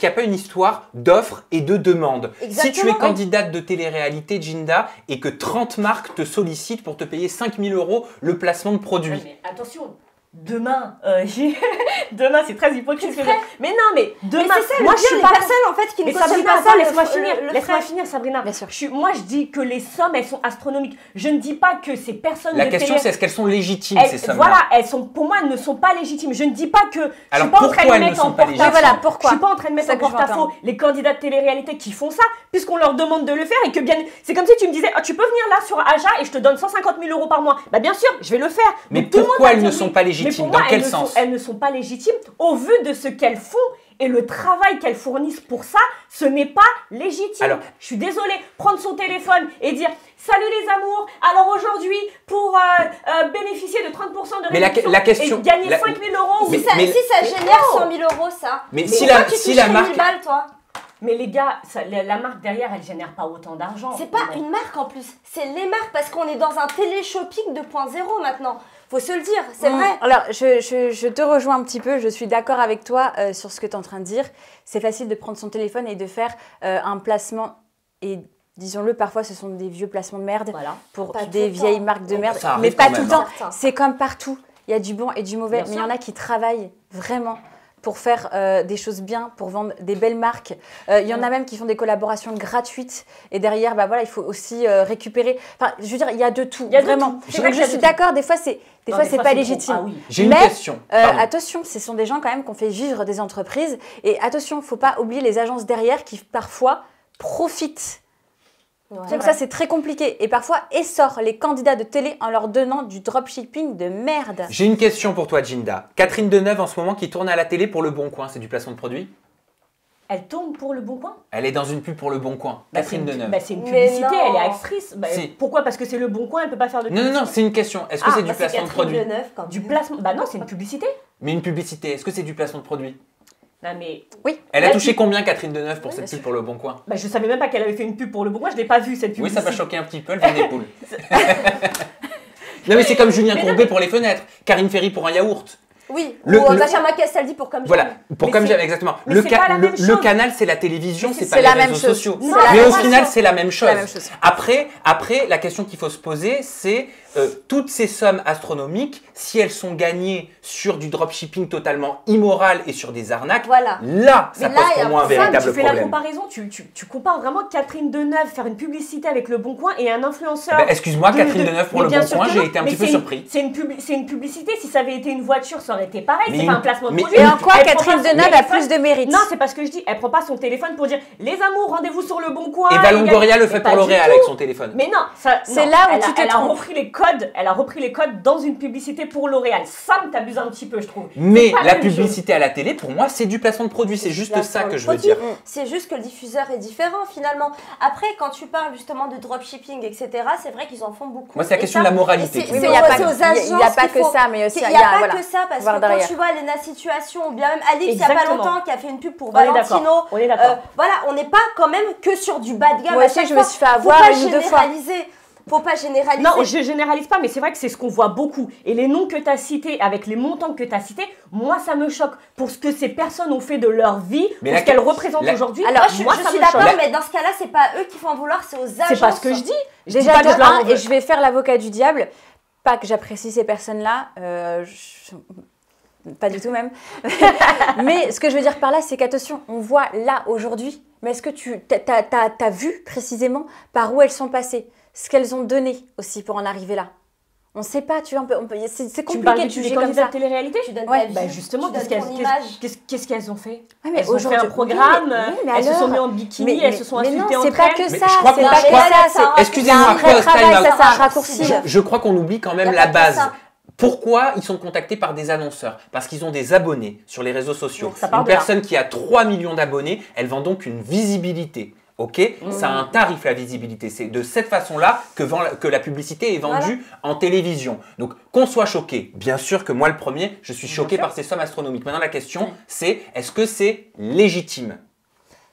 n'y a pas une histoire d'offre et de demande? Si tu es Exactement. candidate de télé-réalité, Jinda, et que 30 marques te sollicitent pour te payer 5 000 € le placement de produit. Ouais, mais attention, demain, demain c'est très hypocrite. Ce que je... Mais non, mais demain, Mais c'est ça, moi le je suis pire, pas les personnes en fait qui ne Mais cautionnent Sabrina, pas attends, ça, laisse-moi le finir, frais. finir, Sabrina. Bien sûr. Moi, je dis que les sommes, elles sont astronomiques. Je ne dis pas que ces personnes La de question, télé... c'est est-ce qu'elles sont légitimes, Elles- ces sommes-là? Voilà, pour moi, elles ne sont pas légitimes. Je ne dis pas que... Alors, je suis pas en train pourquoi de elles ne mettre sont en pas porte-à-faux. légitimes? Voilà, pourquoi? Je suis pas en train de mettre C'est ça en que je veux porte-à-faux entendre. les candidats de télé-réalité qui font ça, puisqu'on leur demande de le faire et que bien... C'est comme si tu me disais, tu peux venir là sur Aja et je te donne 150 000 € par mois. Bah bien sûr, je vais le faire. Mais Donc, tout le monde pourquoi va elles dire ne sont oui. pas Mais légitimes? pour moi, Dans quel elles ne sont- sens? Elles ne sont pas légitimes au vu de ce qu'elles font et le travail qu'elles fournissent pour ça, ce n'est pas légitime. Alors- je suis désolée, prendre son téléphone et dire salut les amours, alors aujourd'hui pour bénéficier de 30% de Mais la réduction question- et gagner la- 5 000 €. Mais- Si ça génère 100 000 € ça. Mais si Pourquoi la, tu si touches la 1000 marque... balles toi? Mais les gars, la marque derrière, elle génère pas autant d'argent. C'est pas une marque en plus, c'est les marques parce qu'on est dans un télé-shopping 2.0 maintenant. Faut se le dire, c'est vrai. Alors, je te rejoins un petit peu, je suis d'accord avec toi sur ce que tu es en train de dire. C'est facile de prendre son téléphone et de faire un placement, et disons-le, parfois ce sont des vieux placements de merde Voilà. pour Pas des tout le vieilles temps. marques de merde, Ça arrive mais pas quand tout le même, temps. hein. C'est comme partout, il y a du bon et du mauvais, Bien mais il y en sûr. a qui travaillent vraiment pour faire des choses bien, pour vendre des belles marques. Il y en a même qui font des collaborations gratuites et derrière, bah voilà, il faut aussi récupérer. Enfin, je veux dire, il y a de tout, Il y a de vraiment. tout. C'est vrai Donc qu'il y je a suis de tout. d'accord, des fois c'est Non, pas trop. légitime. Ah oui. J'ai une Mais, question. Pardon. attention, ce sont des gens quand même qui ont fait vivre des entreprises. Et attention, il ne faut pas oublier les agences derrière qui parfois profitent. Ouais. Donc ça, c'est très compliqué. Et parfois, essorent les candidats de télé en leur donnant du dropshipping de merde. J'ai une question pour toi, Jinda. Catherine Deneuve, en ce moment, qui tourne à la télé pour Le Bon Coin, c'est du placement de produit? Elle tourne pour Le Bon Coin. Elle est dans une pub pour Le Bon Coin. Bah, Catherine c'est une- Deneuve. bah, c'est une Mais publicité, non. elle est actrice. Bah, Si. Pourquoi? Parce que c'est Le Bon Coin, elle peut pas faire de Non, publicité. non, non, c'est une question. Est-ce que c'est du Bah, placement de Catherine produit? Deneuve, quand Du même. placement. Bah non, c'est une publicité. Mais une publicité, est-ce que c'est du placement de produit? Non mais. Oui. Elle a Là, touché combien, Catherine Deneuve, pour Oui, cette bien pub pour Le Bon Coin? Bah, je savais même pas qu'elle avait fait une pub pour Le Bon Coin, je l'ai pas vue cette Oui, publicité. ça m'a choqué un petit peu, elle vend des poules. Non, mais c'est comme Julien Mais non, Courbet mais- pour les fenêtres, Karine Ferry pour un yaourt. Oui, Le- ou le- Benjamin Castaldi pour Comme Voilà, J'aime. pour Mais comme c'est- j'aime, exactement. mais Le, c'est pas la même le chose. canal, c'est la télévision, Mais c'est c'est pas la les même réseaux chose. sociaux. C'est la Mais même au chose. final, c'est la même chose. la même chose. Après, la question qu'il faut se poser, c'est toutes ces sommes astronomiques, si elles sont gagnées sur du dropshipping totalement immoral et sur des arnaques, Voilà. là, ça Mais pose là, il y pour a moi un ça, véritable tu fais la problème. comparaison, tu compares vraiment Catherine Deneuve faire une publicité avec Le Bon Coin et un influenceur. Bah, excuse-moi, Catherine Deneuve pour Mais Le bien Bon sûr Coin, que j'ai non. été un Mais petit peu c'est une- surpris. C'est une publicité, si ça avait été une voiture, ça aurait été pareil, Mais c'est une- pas un placement de mais produit. Et en quoi Elle prend Catherine pas son Deneuve a téléphone. plus de mérite? Non, c'est pas ce que je dis. Elle prend pas son téléphone pour dire les amours, rendez-vous sur Le Bon Coin. Et Eva Longoria le Mais fait pas pour du L'Oréal tout. avec son téléphone. Mais non, ça, C'est non. là où Elle tu a- te elle a trompes. repris les codes. Elle a repris les codes dans une publicité pour L'Oréal. Sam, t'abuses un petit peu, je trouve. Mais C'est pas la même chose. publicité à la télé, pour moi, c'est du placement de produit. C'est juste ça que je veux dire. C'est juste que le diffuseur est différent finalement. Après, quand tu parles justement de dropshipping, etc., c'est vrai qu'ils en font beaucoup. Moi, c'est la Et question ça- de la moralité. et qui c'est- me Oui, c'est mais il pose n'y a, c'est aux pas agences que qu'il faut- ça, mais aussi Il il n'y a pas voilà. que ça, parce voir que quand derrière. tu vois Lena Situation, ou bien même Alix, il n'y a pas Exactement. longtemps, qui a fait une pub pour On est Valentino. d'accord. On est d'accord. Voilà, on n'est pas quand même que sur du bas de gamme. Moi à aussi, chaque je me fois. suis fait Faut avoir pas une ou deux fois. généraliser. Faut pas généraliser. Non, je généralise pas, mais c'est vrai que c'est ce qu'on voit beaucoup. Et les noms que tu as cités, avec les montants que tu as cités, moi, ça me choque. Pour ce que ces personnes ont fait de leur vie, Mais pour la- ce qu'elles représentent la- aujourd'hui, Alors, moi, je ça suis me d'accord, choque. mais dans ce cas-là, c'est pas eux qui font en vouloir, c'est aux agences. C'est pas ce que je dis. Je dis Déjà pas que de je leur en un, veux. et je vais faire l'avocat du diable, pas que j'apprécie ces personnes-là, pas du tout même. Mais ce que je veux dire par là, c'est qu'attention, on voit là aujourd'hui, mais est-ce que tu as vu précisément par où elles sont passées, ce qu'elles ont donné aussi pour en arriver là? On ne sait pas, tu vois, c'est Tu me parles compliqué de des juger comme candidats ça. de télé-réalité. Tu donnes Ouais, ta vie, Bah justement, tu donnes ton image. qu'est-ce qu'elles ont fait? Ouais, mais Elles ont fait un aujourd'hui- programme, oui, mais elles se alors sont mis en bikini, elles se sont mais insultées non, entre c'est pas elles. que Mais ça, je crois c'est qu'on- pas je que crois- ça, c'est Excusez-moi, il y a un vrai pause, time travail, out. ça c'est un raccourci. Je crois qu'on oublie quand même Y a la pas que base. ça. Pourquoi ils sont contactés par des annonceurs? Parce qu'ils ont des abonnés sur les réseaux sociaux. Donc, ça part Une de là. personne qui a 3 millions d'abonnés, elle vend donc une visibilité. Ok, ça a un tarif la visibilité. C'est de cette façon-là que la publicité est vendue en télévision. Donc qu'on soit choqué, bien sûr que moi le premier, je suis choqué par ces sommes astronomiques. Maintenant la question c'est, est-ce que c'est légitime?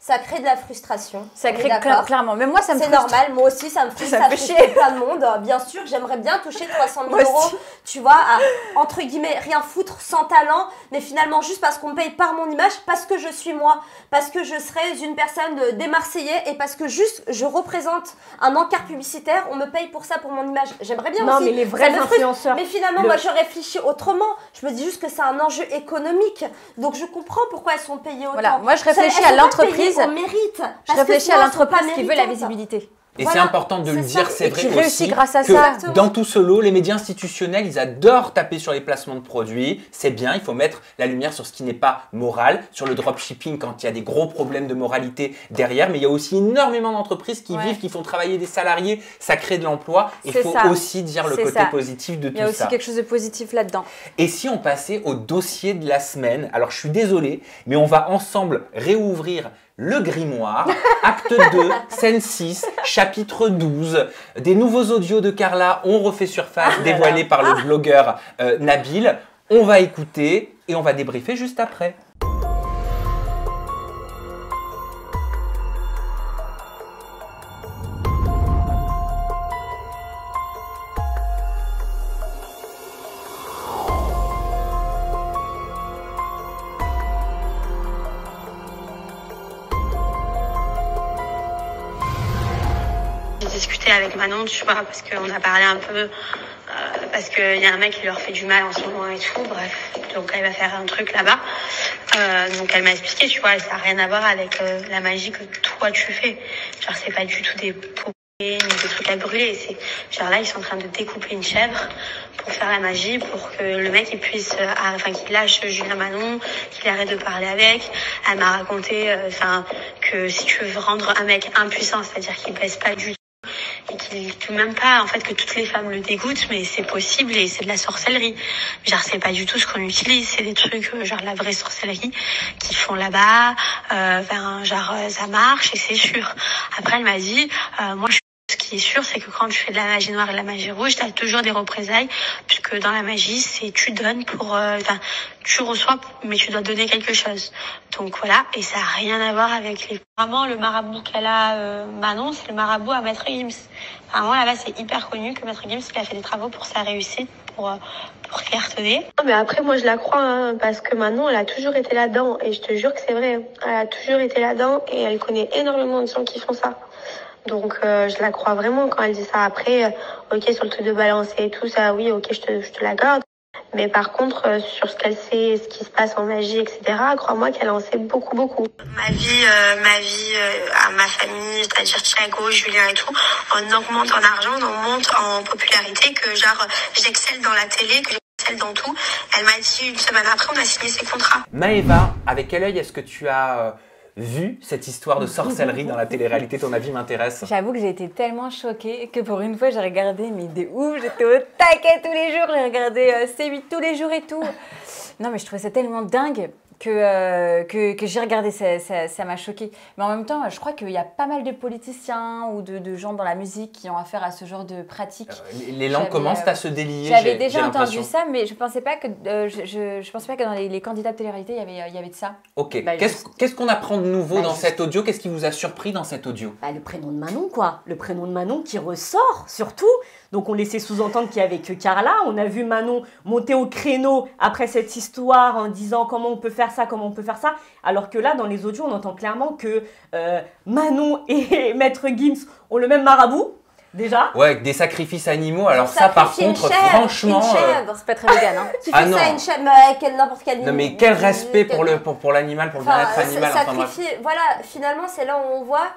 Ça crée de la frustration. Ça crée clairement. Mais moi, ça me frustre. C'est normal, moi aussi, ça me frustre. Ça frustre plein de monde. Bien sûr, j'aimerais bien toucher 300 000 euros, tu vois, à, entre guillemets, rien foutre, sans talent, mais finalement, juste parce qu'on me paye par mon image, parce que je suis moi, parce que je serais une personne des Marseillais et parce que juste, je représente un encart publicitaire, on me paye pour ça, pour mon image. J'aimerais bien aussi. Non, mais les vrais influenceurs. Mais finalement, moi, je réfléchis autrement. Je me dis juste que c'est un enjeu économique. Donc, je comprends pourquoi elles sont payées autant. Voilà, moi, je réfléchis à l'entreprise. On mérite. Je réfléchis à l'entreprise qui veut la visibilité. Et c'est important de le dire, c'est vrai aussi grâce à que ça. dans tout ce lot, les médias institutionnels, ils adorent taper sur les placements de produits. C'est bien, il faut mettre la lumière sur ce qui n'est pas moral, sur le dropshipping quand il y a des gros problèmes de moralité derrière. Mais il y a aussi énormément d'entreprises qui vivent, qui font travailler des salariés, ça crée de l'emploi. Il faut aussi dire le côté positif de tout ça. Il y a aussi quelque chose de positif là-dedans. Et si on passait au dossier de la semaine, alors je suis désolé, mais on va ensemble réouvrir le grimoire, acte 2, scène 6, chapitre 12. Des nouveaux audios de Carla ont refait surface, dévoilés par le blogueur Nabil. On va écouter et on va débriefer juste après. Avec Manon, tu vois, parce qu'on a parlé un peu, parce qu'il y a un mec qui leur fait du mal en ce moment et tout, bref, donc elle va faire un truc là-bas, donc elle m'a expliqué, tu vois, ça n'a rien à voir avec la magie que toi tu fais, genre c'est pas du tout des poupées ni des trucs à brûler, c'est genre là ils sont en train de découper une chèvre pour faire la magie, pour que le mec il puisse, qu'il lâche Julien Manon, qu'il arrête de parler avec. Elle m'a raconté, que si tu veux rendre un mec impuissant, c'est-à-dire qu'il pèse pas du tout, et qu'il même pas, en fait, que toutes les femmes le dégoûtent, mais c'est possible et c'est de la sorcellerie. Genre, c'est pas du tout ce qu'on utilise, c'est des trucs, genre la vraie sorcellerie qu'ils font là-bas, ça marche et c'est sûr. Après, elle m'a dit, ce qui est sûr, c'est que quand tu fais de la magie noire et de la magie rouge, tu as toujours des représailles, puisque dans la magie, c'est tu donnes pour... tu reçois, mais tu dois donner quelque chose. Donc voilà, et ça n'a rien à voir avec les... Vraiment, le marabout qu'elle a, Manon, c'est le marabout à Maître Gims. Vraiment, là-bas, c'est hyper connu que Maître Gims, il a fait des travaux pour sa réussite, pour cartonner. Non, mais après, moi, je la crois, hein, parce que Manon, elle a toujours été là-dedans, et je te jure que c'est vrai. Elle a toujours été là-dedans, et elle connaît énormément de gens qui font ça. Donc je la crois vraiment quand elle dit ça. Après, ok, sur le truc de balancer et tout ça, oui, ok, je te l'accorde. Mais par contre, sur ce qu'elle sait, ce qui se passe en magie, etc., crois-moi qu'elle en sait beaucoup, beaucoup. Ma vie, à ma famille, c'est-à-dire Thiago, Julien et tout, on augmente en argent, on monte en popularité, que genre j'excelle dans la télé, que j'excelle dans tout. Elle m'a dit une semaine après, on a signé ses contrats. Maëva, avec quel œil est-ce que tu as... vu cette histoire de sorcellerie dans la télé-réalité, ton avis m'intéresse. J'avoue que j'ai été tellement choquée que pour une fois j'ai regardé, mais de ouf, j'étais au taquet tous les jours, j'ai regardé C8 tous les jours et tout. Non mais je trouvais ça tellement dingue que j'ai regardé, ça m'a choquée. Mais en même temps, je crois qu'il y a pas mal de politiciens ou de gens dans la musique qui ont affaire à ce genre de pratiques. Les langues commencent à se délier. J'avais déjà entendu ça, mais je pensais pas que je pensais pas que dans les candidats de télé-réalité, il y avait de ça. Ok. Qu'est-ce qu'on apprend de nouveau dans cet audio? Qu'est-ce qui vous a surpris dans cet audio? Le prénom de Manon, quoi. Le prénom de Manon qui ressort, surtout. Donc on laissait sous-entendre qu'il n'y avait que Carla. On a vu Manon monter au créneau après cette histoire en disant comment on peut faire ça, comment on peut faire ça. Alors que là, dans les audios, on entend clairement que Manon et Maître Gims ont le même marabout. Déjà. Ouais, avec des sacrifices animaux. Alors ça, par contre, franchement... c'est pas très vegan, hein. Tu fais ça une chèvre avec n'importe quel... Non mais quel respect pour l'animal, pour le bien-être animal. Voilà, finalement, c'est là où on voit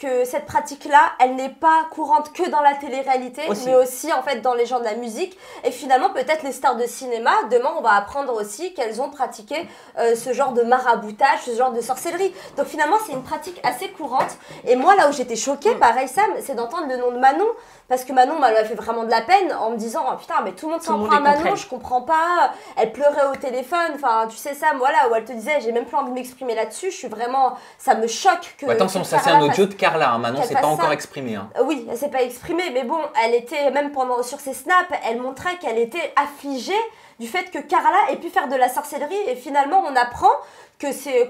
que cette pratique-là, elle n'est pas courante que dans la télé-réalité, mais aussi en fait dans les genres de la musique. Et finalement, peut-être les stars de cinéma, demain, on va apprendre aussi qu'elles ont pratiqué ce genre de maraboutage, ce genre de sorcellerie. Donc finalement, c'est une pratique assez courante. Et moi, là où j'étais choquée, pareil Sam, c'est d'entendre le nom de Manon. parce que Manon m'a fait vraiment de la peine en me disant oh, putain mais tout le monde s'en prend à Manon, je comprends pas, elle pleurait au téléphone, enfin tu sais ça, voilà, où elle te disait j'ai même plus envie de m'exprimer là-dessus, je suis vraiment, ça me choque que... Attention, ça c'est un audio de Carla, hein. Manon s'est pas encore exprimée. Hein. Oui, elle s'est pas exprimée, mais bon, elle était, même sur ses snaps, elle montrait qu'elle était affligée du fait que Carla ait pu faire de la sorcellerie et finalement on apprend que c'est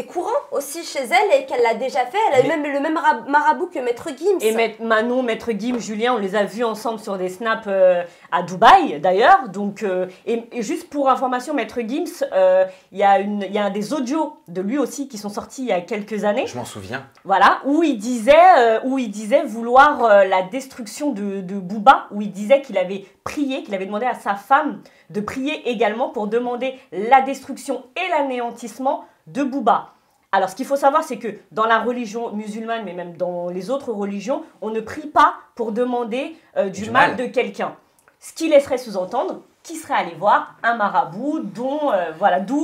courant aussi chez elle et qu'elle l'a déjà fait. Elle a eu même le même marabout que Maître Gims. Et Manon, Maître Gims, Julien, on les a vus ensemble sur des snaps à Dubaï d'ailleurs. Donc, et juste pour information, Maître Gims, il y a des audios de lui aussi qui sont sortis il y a quelques années. Je m'en souviens. Voilà, où il disait vouloir la destruction de Booba, où il disait qu'il avait prié, qu'il avait demandé à sa femme de prier également pour demander la destruction et l'anéantissement de Booba. Alors, ce qu'il faut savoir, c'est que dans la religion musulmane, mais même dans les autres religions, on ne prie pas pour demander du mal de quelqu'un. Ce qui laisserait sous-entendre qui serait allé voir un marabout, d'où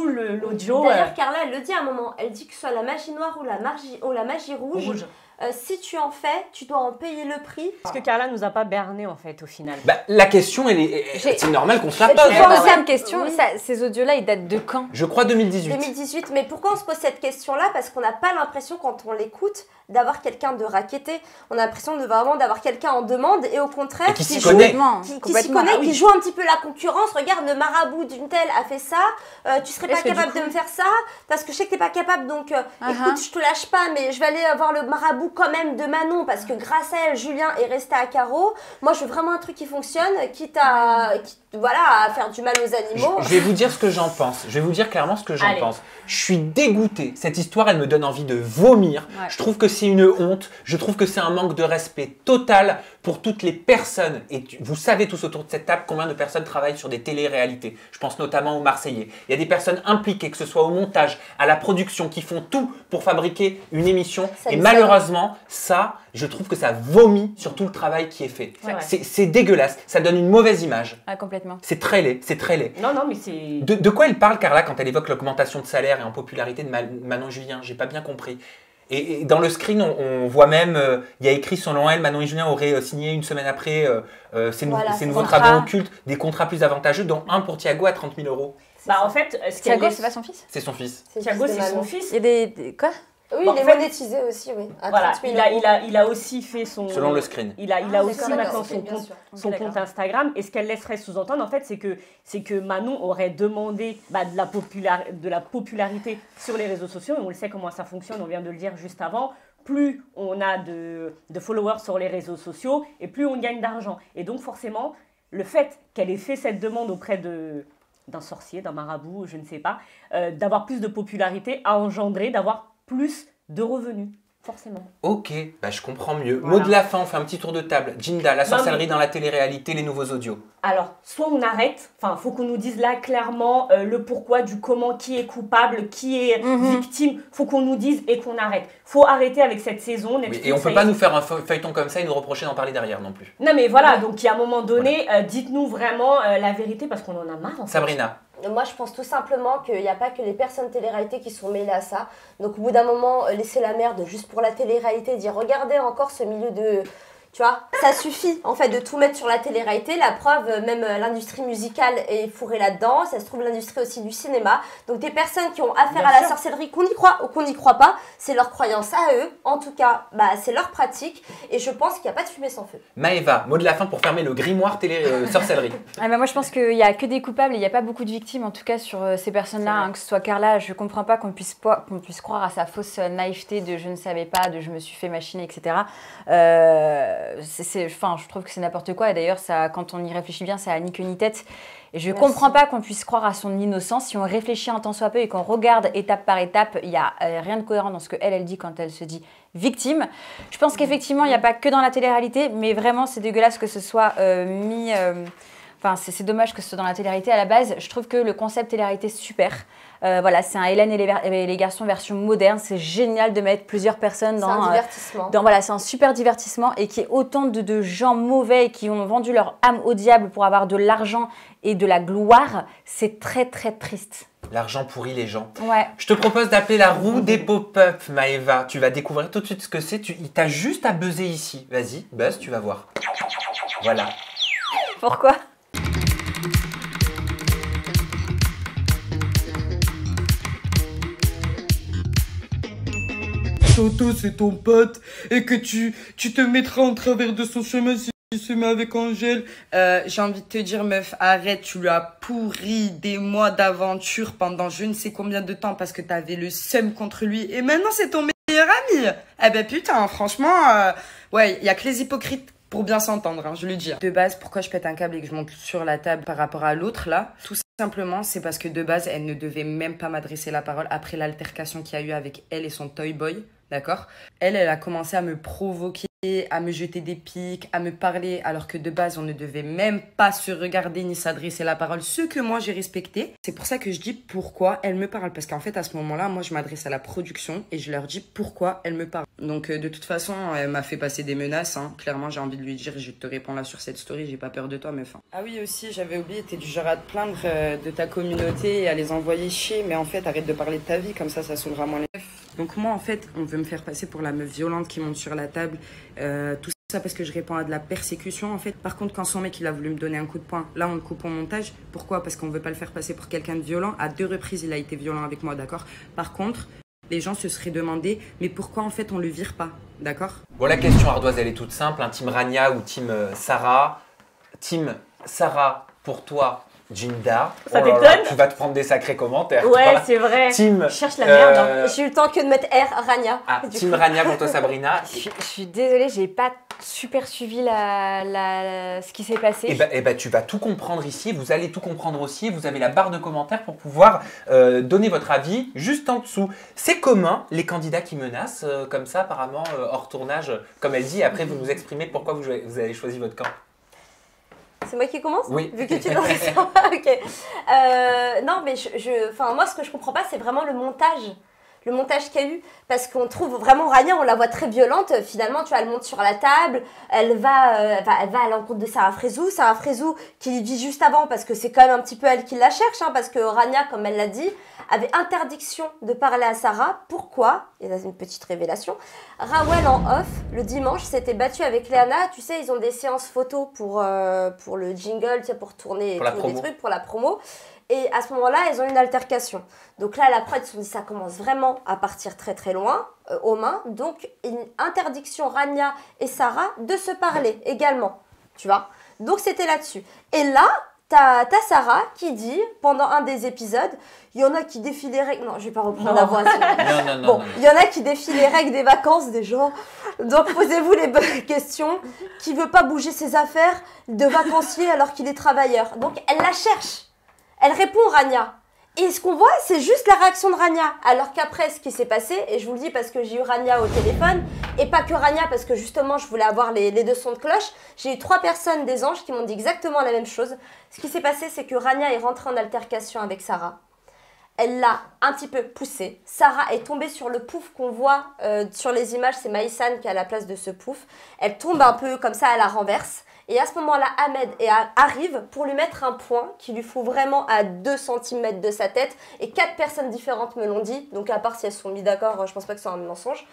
l'audio. D'ailleurs, Carla, elle le dit à un moment, elle dit que ce soit la magie noire ou la magie rouge. Si tu en fais, tu dois en payer le prix. Parce que Carla nous a pas berné en fait au final. La question, c'est normal qu'on se la pose. Une question, oui. Ces audios-là, ils datent de quand? Je crois 2018. 2018, mais pourquoi on se pose cette question-là? Parce qu'on n'a pas l'impression quand on l'écoute d'avoir quelqu'un de racketté. On a l'impression d'avoir quelqu'un en demande et au contraire qui s'y connaît, qui joue un petit peu la concurrence. Regarde, le marabout d'une telle a fait ça, tu serais pas capable de me faire ça parce que je sais que t'es pas capable, donc écoute, je te lâche pas, mais je vais aller voir le marabout quand même de Manon parce que grâce à elle, Julien est resté à carreau. Moi, je veux vraiment un truc qui fonctionne, quitte à faire du mal aux animaux. Je vais vous dire ce que j'en pense. Je vais vous dire clairement ce que j'en pense. Je suis dégoûté. Cette histoire, elle me donne envie de vomir. Ouais. Je trouve que c'est une honte. Je trouve que c'est un manque de respect total pour toutes les personnes. Et vous savez tous autour de cette table combien de personnes travaillent sur des télé-réalités. Je pense notamment aux Marseillais. Il y a des personnes impliquées, que ce soit au montage, à la production, qui font tout pour fabriquer une émission. Et malheureusement, ça, je trouve que ça vomit sur tout le travail qui est fait. C'est dégueulasse. Ça donne une mauvaise image. Ah, complètement. C'est très laid. C'est très laid. Non, mais c'est... De quoi elle parle, Carla, quand elle évoque l'augmentation de salaire et en popularité de Manon Julien? J'ai pas bien compris. Et dans le screen, on voit même, il y a écrit selon elle, Manon et Julien auraient signé une semaine après ces nouveaux travaux occultes, des contrats plus avantageux, dont un pour Thiago à 30 000 €. En fait, Thiago, c'est pas son fils? C'est son fils. Thiago, c'est son fils. Il y a des... Quoi? Oui, il est monétisé aussi, oui. Voilà, il a aussi fait son... Selon le screen. Il a aussi maintenant son compte Instagram. Et ce qu'elle laisserait sous-entendre, en fait, c'est que Manon aurait demandé de la popularité sur les réseaux sociaux. Et on le sait comment ça fonctionne, on vient de le dire juste avant. Plus on a de followers sur les réseaux sociaux et plus on gagne d'argent. Et donc, forcément, le fait qu'elle ait fait cette demande auprès d'un sorcier, d'un marabout, je ne sais pas, d'avoir plus de popularité a engendré d'avoir plus de revenus, forcément. Ok, je comprends mieux. Voilà. Mot de la fin, on fait un petit tour de table. Jinda, la sorcellerie dans la télé-réalité, les nouveaux audios. Alors, soit on arrête, faut qu'on nous dise là clairement le pourquoi, du comment, qui est coupable, qui est victime. Faut qu'on nous dise et qu'on arrête. Faut arrêter avec cette saison. Oui, et on peut pas nous faire un feuilleton comme ça et nous reprocher d'en parler derrière non plus. Non mais voilà, donc il y a un moment donné, dites-nous vraiment la vérité parce qu'on en a marre. En fait. Sabrina. Moi, je pense tout simplement qu'il n'y a pas que les personnes télé-réalité qui sont mêlées à ça. Donc, au bout d'un moment, laisser la merde juste pour la télé-réalité, dire regardez encore ce milieu de... Tu vois, ça suffit en fait de tout mettre sur la télé-réalité. La preuve, même l'industrie musicale est fourrée là-dedans. Ça se trouve l'industrie aussi du cinéma. Donc des personnes qui ont affaire à la sorcellerie, qu'on y croit ou qu'on n'y croit pas, c'est leur croyance à eux. En tout cas, c'est leur pratique. Et je pense qu'il n'y a pas de fumée sans feu. Maëva, mot de la fin pour fermer le grimoire télé-sorcellerie. Moi je pense qu'il n'y a que des coupables et il n'y a pas beaucoup de victimes en tout cas sur ces personnes-là. Que ce soit Carla, je ne comprends pas qu'on puisse croire à sa fausse naïveté de je ne savais pas, de je me suis fait machiner, etc. Je trouve que c'est n'importe quoi et d'ailleurs quand on y réfléchit bien ça a ni queue ni tête et je comprends pas qu'on puisse croire à son innocence. Si on réfléchit un tant soit peu et qu'on regarde étape par étape, il n'y a rien de cohérent dans ce qu'elle dit quand elle se dit victime. Je pense qu'effectivement il n'y a pas que dans la télé-réalité mais vraiment c'est dégueulasse que ce soit mis... c'est dommage que ce soit dans la télé-réalité à la base. Je trouve que le concept télé-réalité est super. C'est un Hélène et les garçons version moderne. C'est génial de mettre plusieurs personnes dans... C'est un divertissement. C'est un super divertissement et qu'il y ait autant de gens mauvais qui ont vendu leur âme au diable pour avoir de l'argent et de la gloire. C'est très très triste. L'argent pourrit les gens. Ouais. Je te propose d'appeler la roue des pop-up, Maëva. Tu vas découvrir tout de suite ce que c'est. Il t'a juste à buzzer ici. Vas-y, buzz, tu vas voir. Voilà. Pourquoi? Toto, c'est ton pote et que tu te mettras en travers de son chemin si il se met avec Angèle. J'ai envie de te dire, meuf, arrête, tu lui as pourri des mois d'aventure pendant je ne sais combien de temps parce que t'avais le seum contre lui et maintenant c'est ton meilleur ami. Eh ben putain, franchement, ouais, il y a que les hypocrites pour bien s'entendre, hein, je le dis. De base, pourquoi je pète un câble et que je monte sur la table par rapport à l'autre là? Tout simplement, c'est parce que de base, elle ne devait même pas m'adresser la parole après l'altercation qu'il y a eu avec elle et son toy boy. D'accord? Elle a commencé à me provoquer, à me jeter des pics, à me parler, alors que de base, on ne devait même pas se regarder ni s'adresser la parole, ce que moi, j'ai respecté. C'est pour ça que je dis pourquoi elle me parle. Parce qu'en fait, à ce moment-là, moi, je m'adresse à la production et je leur dis pourquoi elle me parle. Donc, de toute façon, elle m'a fait passer des menaces. Hein. Clairement, j'ai envie de lui dire, je te réponds là sur cette story, j'ai pas peur de toi, meuf. Ah oui, aussi, j'avais oublié, t'es du genre à te plaindre de ta communauté et à les envoyer chier. Mais en fait, arrête de parler de ta vie, comme ça saoulera moins les meufs. Donc moi, en fait, on veut me faire passer pour la meuf violente qui monte sur la table. Tout ça parce que je réponds à de la persécution, en fait. Par contre, quand son mec, il a voulu me donner un coup de poing, là, on le coupe au montage. Pourquoi? Parce qu'on veut pas le faire passer pour quelqu'un de violent. À 2 reprises, il a été violent avec moi, d'accord? Par contre, les gens se seraient demandé, mais pourquoi, en fait, on le vire pas, d'accord? Bon, la question ardoise, elle est toute simple. Hein. Team Rania ou Team Sarah? Team Sarah, pour toi, Jinda. Ça t'étonne? Tu vas te prendre des sacrés commentaires. Ouais, toi. c'est vrai. Team, Je cherche la merde. Hein. J'ai eu le temps que de mettre R, Rania. Ah, Team Rania pour toi, Sabrina. Je suis désolée, j'ai pas super suivi ce qui s'est passé. Et ben, tu vas tout comprendre ici. Vous allez tout comprendre aussi. Vous avez la barre de commentaires pour pouvoir donner votre avis juste en dessous. C'est commun, les candidats qui menacent, comme ça, apparemment, hors tournage, comme elle dit. Et après, vous nous exprimez pourquoi vous avez choisi votre camp. C'est moi qui commence? Oui. Vu que tu lances ça. Ok. Non, mais moi, ce que je comprends pas, c'est vraiment le montage. Le montage qu'il y a eu. Parce qu'on trouve vraiment Rania, on la voit très violente. Finalement, tu vois, elle monte sur la table. Elle va à l'encontre de Sarah Frézou. Sarah Frézou qui lui dit juste avant, parce que c'est quand même un petit peu elle qui la cherche. Hein, parce que Rania, comme elle l'a dit, avait interdiction de parler à Sarah. Pourquoi? Il y a une petite révélation. Rawel en off, le dimanche, s'était battu avec Léana. Tu sais, ils ont des séances photos pour le jingle, tu sais, pour tourner des trucs, pour la promo. Et à ce moment-là, elles ont une altercation. Donc là, la prod, ils se sont dit, ça commence vraiment à partir très très loin, aux mains. Donc, une interdiction, Rania et Sarah, de se parler également. Tu vois? Donc, c'était là-dessus. Et là, t'as Sarah qui dit, pendant un des épisodes, il y en a qui défient les règles... Non, je vais pas reprendre la voix. Non. Il y en a qui défient les règles des vacances, des gens. Donc, posez-vous les bonnes questions. Qui veut pas bouger ses affaires de vacancier alors qu'il est travailleur? Donc, elle la cherche. Elle répond Rania. Et ce qu'on voit, c'est juste la réaction de Rania. Alors qu'après, ce qui s'est passé, et je vous le dis parce que j'ai eu Rania au téléphone, et pas que Rania, parce que justement, je voulais avoir les 2 sons de cloche, j'ai eu 3 personnes des anges qui m'ont dit exactement la même chose. Ce qui s'est passé, c'est que Rania est rentrée en altercation avec Sarah. Elle l'a un petit peu poussée. Sarah est tombée sur le pouf qu'on voit sur les images. C'est Maïsan qui est à la place de ce pouf. Elle tombe un peu comme ça, elle la renverse. Et à ce moment-là, Ahmed arrive pour lui mettre un point qui lui fout vraiment à 2 cm de sa tête. Et 4 personnes différentes me l'ont dit. Donc à part si elles se sont mis d'accord, je pense pas que c'est un mensonge.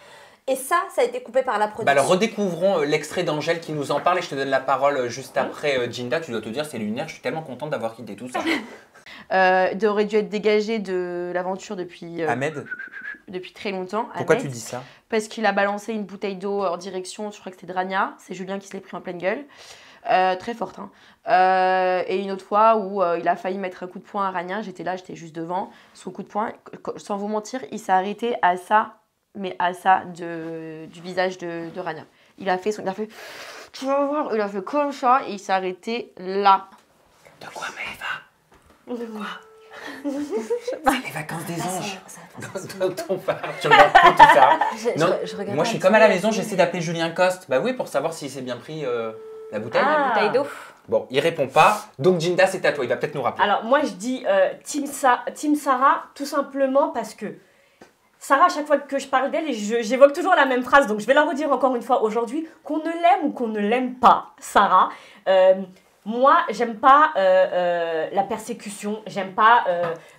Et ça a été coupé par la production. Alors redécouvrons l'extrait d'Angèle qui nous en parle et je te donne la parole juste après. Jinda, tu dois te dire, c'est lunaire, je suis tellement contente d'avoir quitté tout ça. Aurait dû être dégagé de l'aventure depuis... Ahmed? Depuis très longtemps. Pourquoi Ahmed, tu dis ça? Parce qu'il a balancé une bouteille d'eau en direction, je crois que c'était de Rania. C'est Julien qui se l'est pris en pleine gueule. Très forte. Hein. Et une autre fois où il a failli mettre un coup de poing à Rania, j'étais là, j'étais juste devant. Son coup de poing, sans vous mentir, il s'est arrêté à ça, mais à ça du visage de Rania. Il a fait, tu vas voir, il a fait comme ça et il s'est arrêté là. De quoi, Maëva? De quoi? C'est les vacances des anges. Dans ton phare, tu regardes pas tout ça. Non, moi, je suis comme à la maison, j'essaie d'appeler Julien Coste. Bah oui, pour savoir s'il s'est bien pris la bouteille. La bouteille d'eau. Bon, il répond pas. Donc, Jinda, c'est à toi. Il va peut-être nous rappeler. Alors, moi, je dis Team Sarah, tout simplement parce que Sarah, à chaque fois que je parle d'elle, j'évoque toujours la même phrase. Donc, je vais la redire encore une fois aujourd'hui. Qu'on ne l'aime ou qu'on ne l'aime pas, Sarah, moi, j'aime pas la persécution, j'aime pas...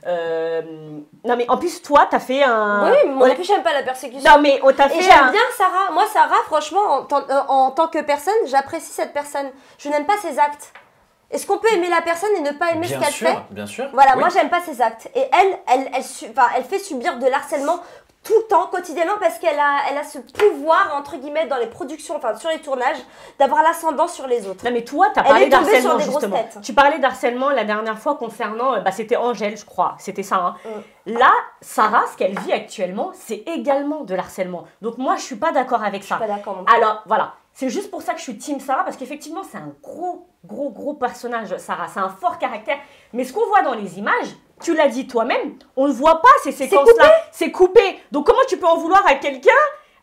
Non, mais en plus, toi, t'as fait un... Oui, moi non plus, j'aime pas la persécution. Non, mais on t'a fait Et j'aime bien Sarah. Moi, Sarah, franchement, en tant que personne, j'apprécie cette personne. Je n'aime pas ses actes. Est-ce qu'on peut aimer la personne et ne pas aimer ce qu'elle fait? Bien sûr. Voilà, oui. moi, j'aime pas ses actes. Et elle fait subir de l'harcèlement tout le temps, quotidiennement, parce qu'elle a ce pouvoir, entre guillemets, dans les productions, enfin, sur les tournages, d'avoir l'ascendant sur les autres. Non, mais toi, t'as parlé d'harcèlement, justement. Tu parlais d'harcèlement la dernière fois concernant, c'était Angèle, je crois, c'était ça. Hein. Là, Sarah, ce qu'elle vit actuellement, c'est également de l'harcèlement. Donc moi, je suis pas d'accord avec ça. Je suis pas d'accord non plus. Alors, voilà. C'est juste pour ça que je suis team Sarah, parce qu'effectivement, c'est un gros personnage, Sarah. C'est un fort caractère. Mais ce qu'on voit dans les images, tu l'as dit toi-même, on ne voit pas ces séquences-là. C'est coupé. Donc comment tu peux en vouloir à quelqu'un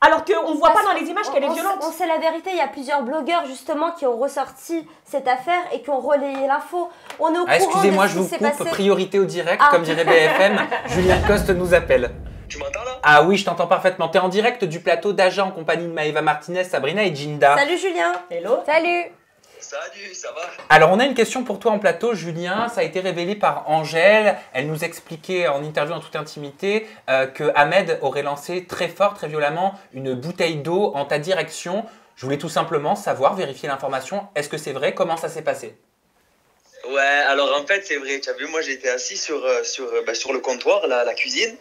alors qu'on ne voit pas dans les images qu'elle est violente? On sait la vérité, il y a plusieurs blogueurs justement qui ont ressorti cette affaire et qui ont relayé l'info. On est au courant. Excusez-moi, je vous coupe. Priorité au direct, comme dirait BFM. Julien Coste nous appelle. Tu m'entends là? Ah oui, je t'entends parfaitement. Tu es en direct du plateau d'Aja en compagnie de Maëva Martinez, Sabrina et Jinda. Salut Julien. Hello. Salut. Salut, ça va? Alors, on a une question pour toi en plateau, Julien. Ça a été révélé par Angèle. Elle nous expliquait en interview en toute intimité que Ahmed aurait lancé très fort, très violemment, une bouteille d'eau en ta direction. Je voulais tout simplement savoir, vérifier l'information. Est-ce que c'est vrai? Comment ça s'est passé? Ouais, alors en fait, c'est vrai. Tu as vu, moi, j'étais assis sur le comptoir, la cuisine.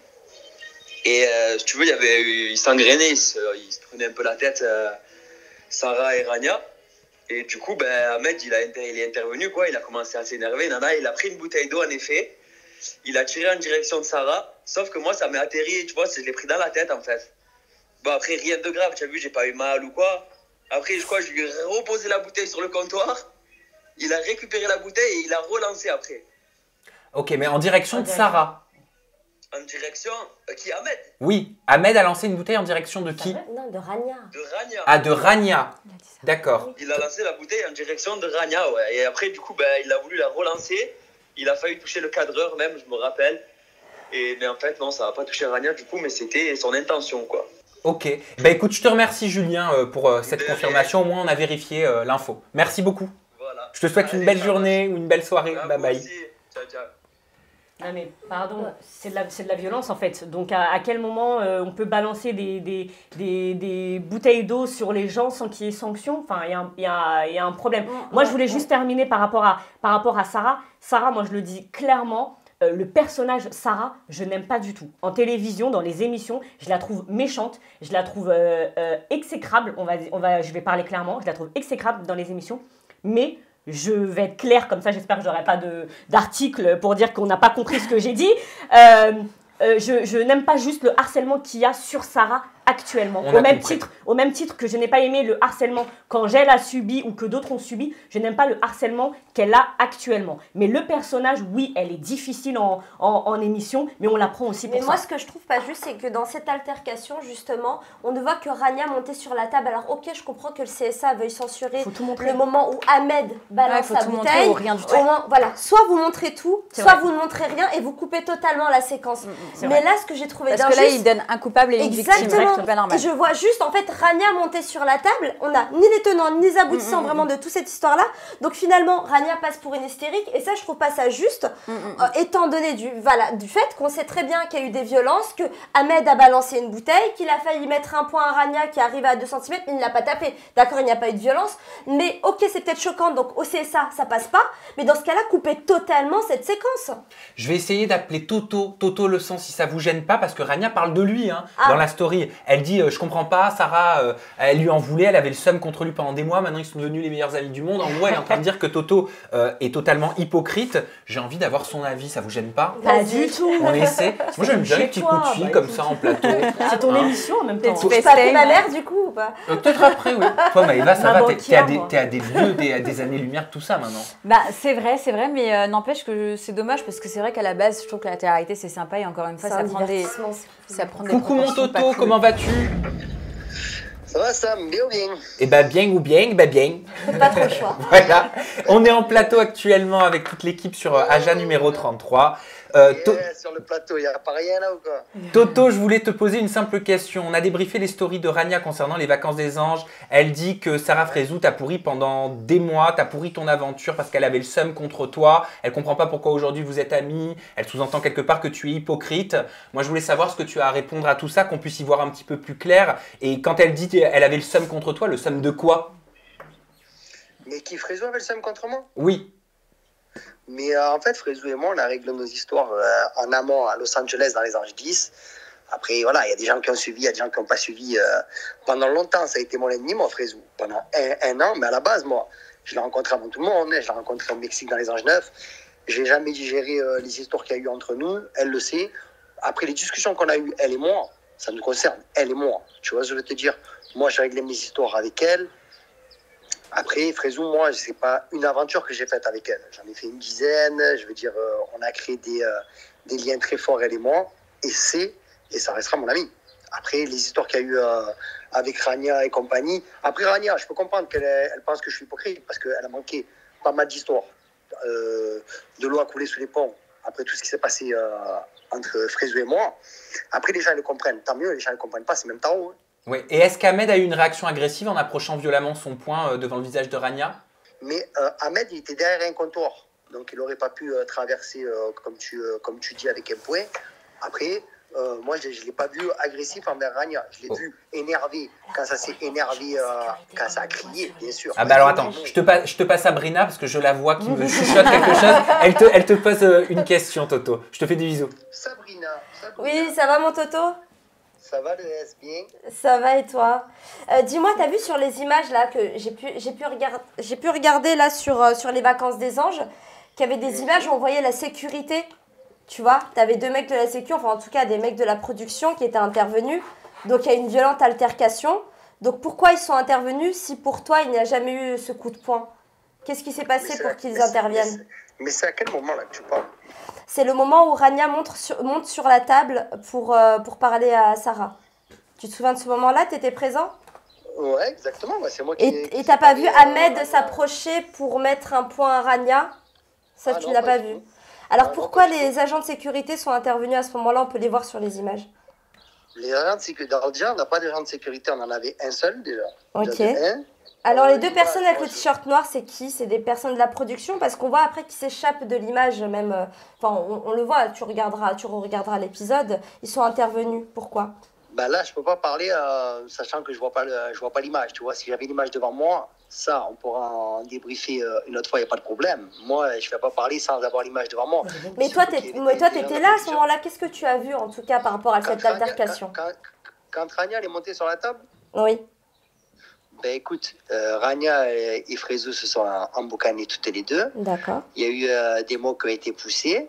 Et si tu veux, il s'engrainait, il se prenait un peu la tête, Sarah et Rania. Et du coup, Ahmed, il est intervenu, quoi. Il a commencé à s'énerver. Nana, il a pris une bouteille d'eau, en effet. Il a tiré en direction de Sarah. Sauf que moi, ça m'est atterri, tu vois, je l'ai pris dans la tête, en fait. Bon, après, rien de grave, tu as vu, j'ai pas eu mal ou quoi. Après, je lui ai reposé la bouteille sur le comptoir. Il a récupéré la bouteille et il a relancé après. Ok, mais en direction de Sarah. En direction... qui, Ahmed? Oui, Ahmed a lancé une bouteille en direction de qui? Non, de Rania. De Rania. Ah, de Rania. D'accord. Il a lancé la bouteille en direction de Rania, ouais. Et après, du coup, il a voulu la relancer. Il a failli toucher le cadreur même, je me rappelle. Mais en fait, non, ça n'a pas touché Rania du coup, mais c'était son intention, quoi. Ok. Écoute, je te remercie, Julien, pour cette confirmation. Au moins, on a vérifié l'info. Merci beaucoup. Voilà. Je te souhaite une belle journée ou une belle soirée. Bye bye. Ciao, ciao. Non mais pardon, c'est de la violence en fait. Donc à quel moment on peut balancer des bouteilles d'eau sur les gens sans qu'il y ait sanction? Enfin, il y a un problème. Moi, je voulais juste terminer par rapport à Sarah. Sarah, moi, je le dis clairement, le personnage Sarah, je n'aime pas du tout. En télévision, dans les émissions, je la trouve méchante, je la trouve exécrable. Je vais parler clairement, je la trouve exécrable dans les émissions, mais je vais être claire, comme ça j'espère que je n'aurai pas d'article pour dire qu'on n'a pas compris ce que j'ai dit. Je n'aime pas juste le harcèlement qu'il y a sur Sarah actuellement. Au même titre que je n'ai pas aimé le harcèlement qu'Angèle a subi ou que d'autres ont subi, je n'aime pas le harcèlement qu'elle a actuellement. Mais le personnage, oui, elle est difficile en émission, mais on la prend aussi pour ça. Mais moi, ce que je trouve pas juste, c'est que dans cette altercation, justement, on ne voit que Rania monter sur la table. Alors, ok, je comprends que le CSA veuille censurer le moment où Ahmed balance sa bouteille. Ou rien du tout. Voilà, soit vous montrez tout, soit vous ne montrez rien et vous coupez totalement la séquence. Mais là, ce que j'ai trouvé d'injuste... Parce que là, il donne un coupable et une victime. Et je vois juste, en fait, Rania monter sur la table. On n'a ni les tenants, ni les aboutissants vraiment de toute cette histoire-là. Donc finalement, Rania passe pour une hystérique. Et ça, je trouve pas ça juste, étant donné du fait qu'on sait très bien qu'il y a eu des violences, que Ahmed a balancé une bouteille, qu'il a failli mettre un point à Rania qui arrive à 2 cm, mais il ne l'a pas tapé. D'accord, il n'y a pas eu de violence. Mais ok, c'est peut-être choquant, donc au CSA, ça passe pas. Mais dans ce cas-là, coupez totalement cette séquence. Je vais essayer d'appeler Toto le sang si ça vous gêne pas, parce que Rania parle de lui dans la story. Elle dit je comprends pas, Sarah, elle lui en voulait, elle avait le seum contre lui pendant des mois, maintenant ils sont devenus les meilleurs amis du monde. En gros, elle est en train de dire que Toto est totalement hypocrite. J'ai envie d'avoir son avis, ça vous gêne pas? Pas du tout. On essaie. Moi j'aime bien les petits coups de fil comme ça en plateau. C'est ton émission en même temps. Tu peux appeler ma mère du coup ou pas? Peut-être après, oui. Toi Maëva, ça va, t'es à des années-lumière de tout ça maintenant. C'est vrai, mais n'empêche que c'est dommage parce que c'est vrai qu'à la base, je trouve que la télé-réalité c'est sympa et encore une fois, ça prend des Coucou mon Toto, comment vas-tu? Ça va Sam, bien ou bien? Eh ben bien ou bien, bien. Pas trop le choix. Voilà, on est en plateau actuellement avec toute l'équipe sur Aja numéro 33. Sur le plateau, il n'y a pas rien là ou quoi? Toto, je voulais te poser une simple question. On a débriefé les stories de Rania concernant les vacances des anges. Elle dit que Sarah Frézou t'a pourri pendant des mois, t'as pourri ton aventure parce qu'elle avait le seum contre toi. Elle comprend pas pourquoi aujourd'hui vous êtes amis. Elle sous-entend quelque part que tu es hypocrite. Moi, je voulais savoir ce que tu as à répondre à tout ça, qu'on puisse y voir un petit peu plus clair. Et quand elle dit qu'elle avait le seum contre toi, le seum de quoi? Mais qui, Frézou avait le seum contre moi? Oui. Mais en fait, Frézou et moi, on a réglé nos histoires en amont à Los Angeles dans les Anges 10. Après, voilà, il y a des gens qui ont suivi, il y a des gens qui n'ont pas suivi. Pendant longtemps, ça a été mon ennemi, moi, Frézou. Pendant un an, mais à la base, moi, je l'ai rencontré avant tout le monde. Je l'ai rencontré au Mexique dans les Anges 9. Je n'ai jamais digéré les histoires qu'il y a eu entre nous. Elle le sait. Après, les discussions qu'on a eues, elle et moi, ça nous concerne, elle et moi. Tu vois, je veux te dire, moi, j'ai réglé mes histoires avec elle. Après, Frézou, moi, ce n'est pas une aventure que j'ai faite avec elle. J'en ai fait une dizaine. Je veux dire, on a créé des liens très forts, elle et moi. Et ça restera mon ami. Après, les histoires qu'il y a eu avec Rania et compagnie. Après, Rania, je peux comprendre qu'elle pense que je suis hypocrite parce qu'elle a manqué pas mal d'histoires. De l'eau a coulé sous les ponts. Après tout ce qui s'est passé entre Frézou et moi. Après, les gens le comprennent. Tant mieux, les gens ne le comprennent pas. C'est même tarot. Hein. Oui. Et est-ce qu'Ahmed a eu une réaction agressive en approchant violemment son poing devant le visage de Rania? Mais Ahmed, il était derrière un comptoir. Donc, il n'aurait pas pu traverser, comme tu dis, avec un poing. Après, moi, je ne l'ai pas vu agressif envers Rania. Je l'ai vu énervé. Quand ça s'est énervé, quand ça a crié, bien sûr. Ah bah alors attends, je te passe Sabrina parce que je la vois qui me chuchote quelque chose. Elle te pose une question, Toto. Je te fais des bisous. Sabrina. Oui, ça va mon Toto? Ça va le S bien? Ça va et toi? Dis-moi, t'as vu sur les images là que j'ai pu regarder là sur les vacances des anges, qu'il y avait des images où on voyait la sécurité. Tu vois, t'avais 2 mecs de la sécu, enfin en tout cas des mecs de la production qui étaient intervenus. Donc il y a une violente altercation. Donc pourquoi ils sont intervenus si pour toi il n'y a jamais eu ce coup de poing? Qu'est-ce qui s'est passé pour qu'ils interviennent? Mais c'est à quel moment là que tu parles? C'est le moment où Rania monte sur la table pour parler à Sarah. Tu te souviens de ce moment-là? Tu étais présent? Ouais, exactement. Ouais, c'est moi qui. Et t'as pas vu Ahmed s'approcher pour mettre un point à Rania? Ça, tu n'as pas vu. Alors pourquoi les agents de sécurité sont intervenus à ce moment-là? On peut les voir sur les images. Les agents de sécurité, on n'a pas d'agent de sécurité, on en avait un seul déjà. Ok. Alors les 2 personnes avec le t-shirt noir, c'est qui? C'est des personnes de la production? Parce qu'on voit après qu'ils s'échappent de l'image même. Enfin, on le voit, tu regarderas l'épisode. Ils sont intervenus. Pourquoi? Bah là, je peux pas parler sachant que je vois pas l'image. Tu vois, si j'avais l'image devant moi, ça, on pourra en débriefer une autre fois, il n'y a pas de problème. Moi, je ne vais pas parler sans avoir l'image devant moi. Mais toi, tu étais là à ce moment-là. Qu'est-ce que tu as vu, en tout cas, par rapport à cette altercation? Quand Rania est montée sur la table? Oui. Ben écoute, Rania et Frézou se sont emboucanés toutes les deux. D'accord. Il y a eu des mots qui ont été poussés.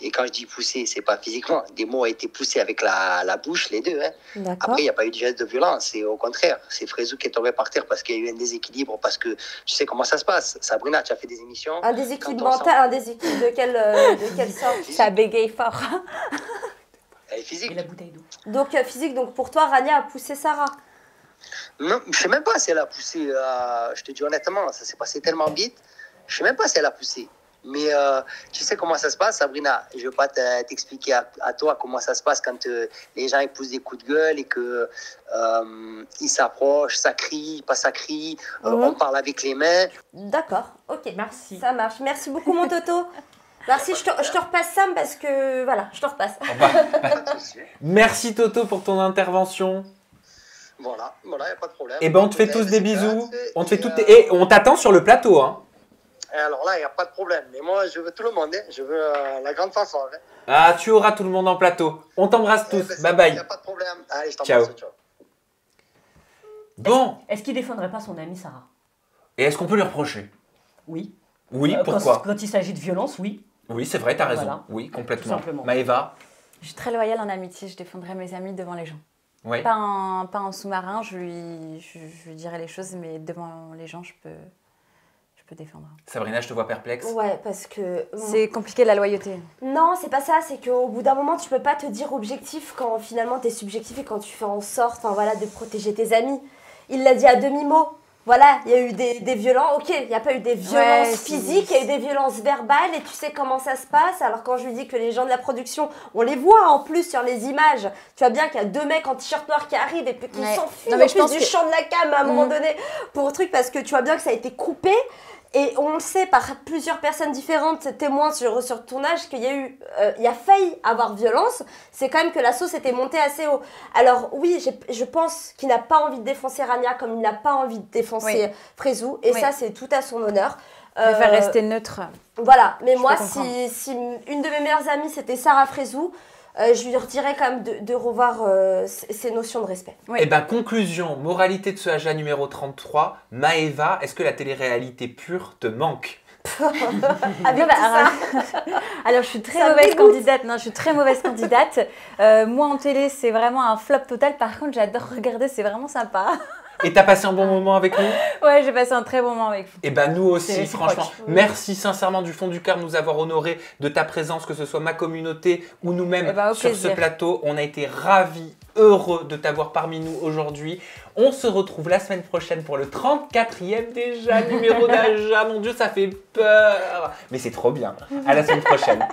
Et quand je dis poussé, c'est pas physiquement. Des mots ont été poussés avec la bouche, les deux. Hein. Après, il n'y a pas eu de geste de violence. Et au contraire, c'est Frézou qui est tombé par terre parce qu'il y a eu un déséquilibre. Parce que tu sais comment ça se passe. Sabrina, tu as fait des émissions. Un déséquilibre mental, un déséquilibre de quelle sorte? Ça bégaye fort. Elle est physique. Et la bouteille d'eau. Donc physique, donc pour toi, Rania a poussé Sarah? Non, je ne sais même pas si elle a poussé. Je te dis honnêtement, ça s'est passé tellement vite. Je ne sais même pas si elle a poussé. Mais tu sais comment ça se passe, Sabrina? Je ne veux pas t'expliquer à toi comment ça se passe quand les gens ils poussent des coups de gueule et qu'ils s'approchent, ça crie, pas ça crie, on parle avec les mains. D'accord, ok. Merci. Ça marche. Merci beaucoup, mon Toto. Merci, je te repasse Sam parce que voilà, je te repasse. Merci Toto pour ton intervention. Voilà, il n'y a pas de problème. Et ben on te fait tous des bisous. On te fait toutes et on t'attend sur le plateau, hein. Alors là, il n'y a pas de problème. Mais moi, je veux tout le monde. Hein. Je veux la grande fanfare. Hein. Ah, tu auras tout le monde en plateau. On t'embrasse tous. Bye bye. Il n'y a pas de problème. Allez, je t'embrasse. Ciao. Bon. Est-ce qu'il défendrait pas son amie Sarah? Et est-ce qu'on peut lui reprocher? Oui. Oui, pourquoi? Quand il s'agit de violence, oui. Oui, c'est vrai, t'as raison. Voilà. Oui, complètement. Tout simplement. Maëva? Je suis très loyale en amitié. Je défendrai mes amis devant les gens. Oui. Pas en sous-marin. Je lui dirai les choses, mais devant les gens, je peux défendre. Sabrina, je te vois perplexe. Ouais, parce que... C'est compliqué la loyauté. Non, c'est pas ça, c'est qu'au bout d'un moment, tu peux pas te dire objectif quand finalement t'es subjectif et quand tu fais en sorte de protéger tes amis. Il l'a dit à demi-mot. voilà, il y a eu des violences, ok, il n'y a pas eu des violences physiques, il y a eu des violences verbales et tu sais comment ça se passe. Alors quand je lui dis que les gens de la production, on les voit en plus sur les images, tu vois bien qu'il y a 2 mecs en t-shirt noir qui arrivent et puis qui s'enfuient du champ de la cam à un moment donné pour un truc parce que tu vois bien que ça a été coupé. Et on le sait par plusieurs personnes différentes, témoins sur le tournage, qu'il y a eu, il a failli avoir violence. C'est quand même que la sauce était montée assez haut. Alors oui, je pense qu'il n'a pas envie de défoncer Rania comme il n'a pas envie de défoncer Freezou. Et ça, c'est tout à son honneur. Il préfère rester neutre. Voilà, mais moi, si une de mes meilleures amies, c'était Sarah Freezou, je lui redirais quand même de revoir ses notions de respect. Et ben conclusion, moralité de ce Aja numéro 33, Maëva, est-ce que la télé-réalité pure te manque? Alors je suis très mauvaise candidate. Non, je suis très mauvaise candidate. Moi en télé, c'est vraiment un flop total. Par contre, j'adore regarder, c'est vraiment sympa. Et t'as passé un bon moment avec nous? Ouais, j'ai passé un très bon moment avec vous. Et ben nous aussi, franchement. Merci sincèrement du fond du cœur de nous avoir honorés de ta présence, que ce soit ma communauté ou nous-mêmes sur ce plateau. On a été ravis, heureux de t'avoir parmi nous aujourd'hui. On se retrouve la semaine prochaine pour le 34e déjà numéro d'Aja. Mon Dieu, ça fait peur. Mais c'est trop bien. À la semaine prochaine.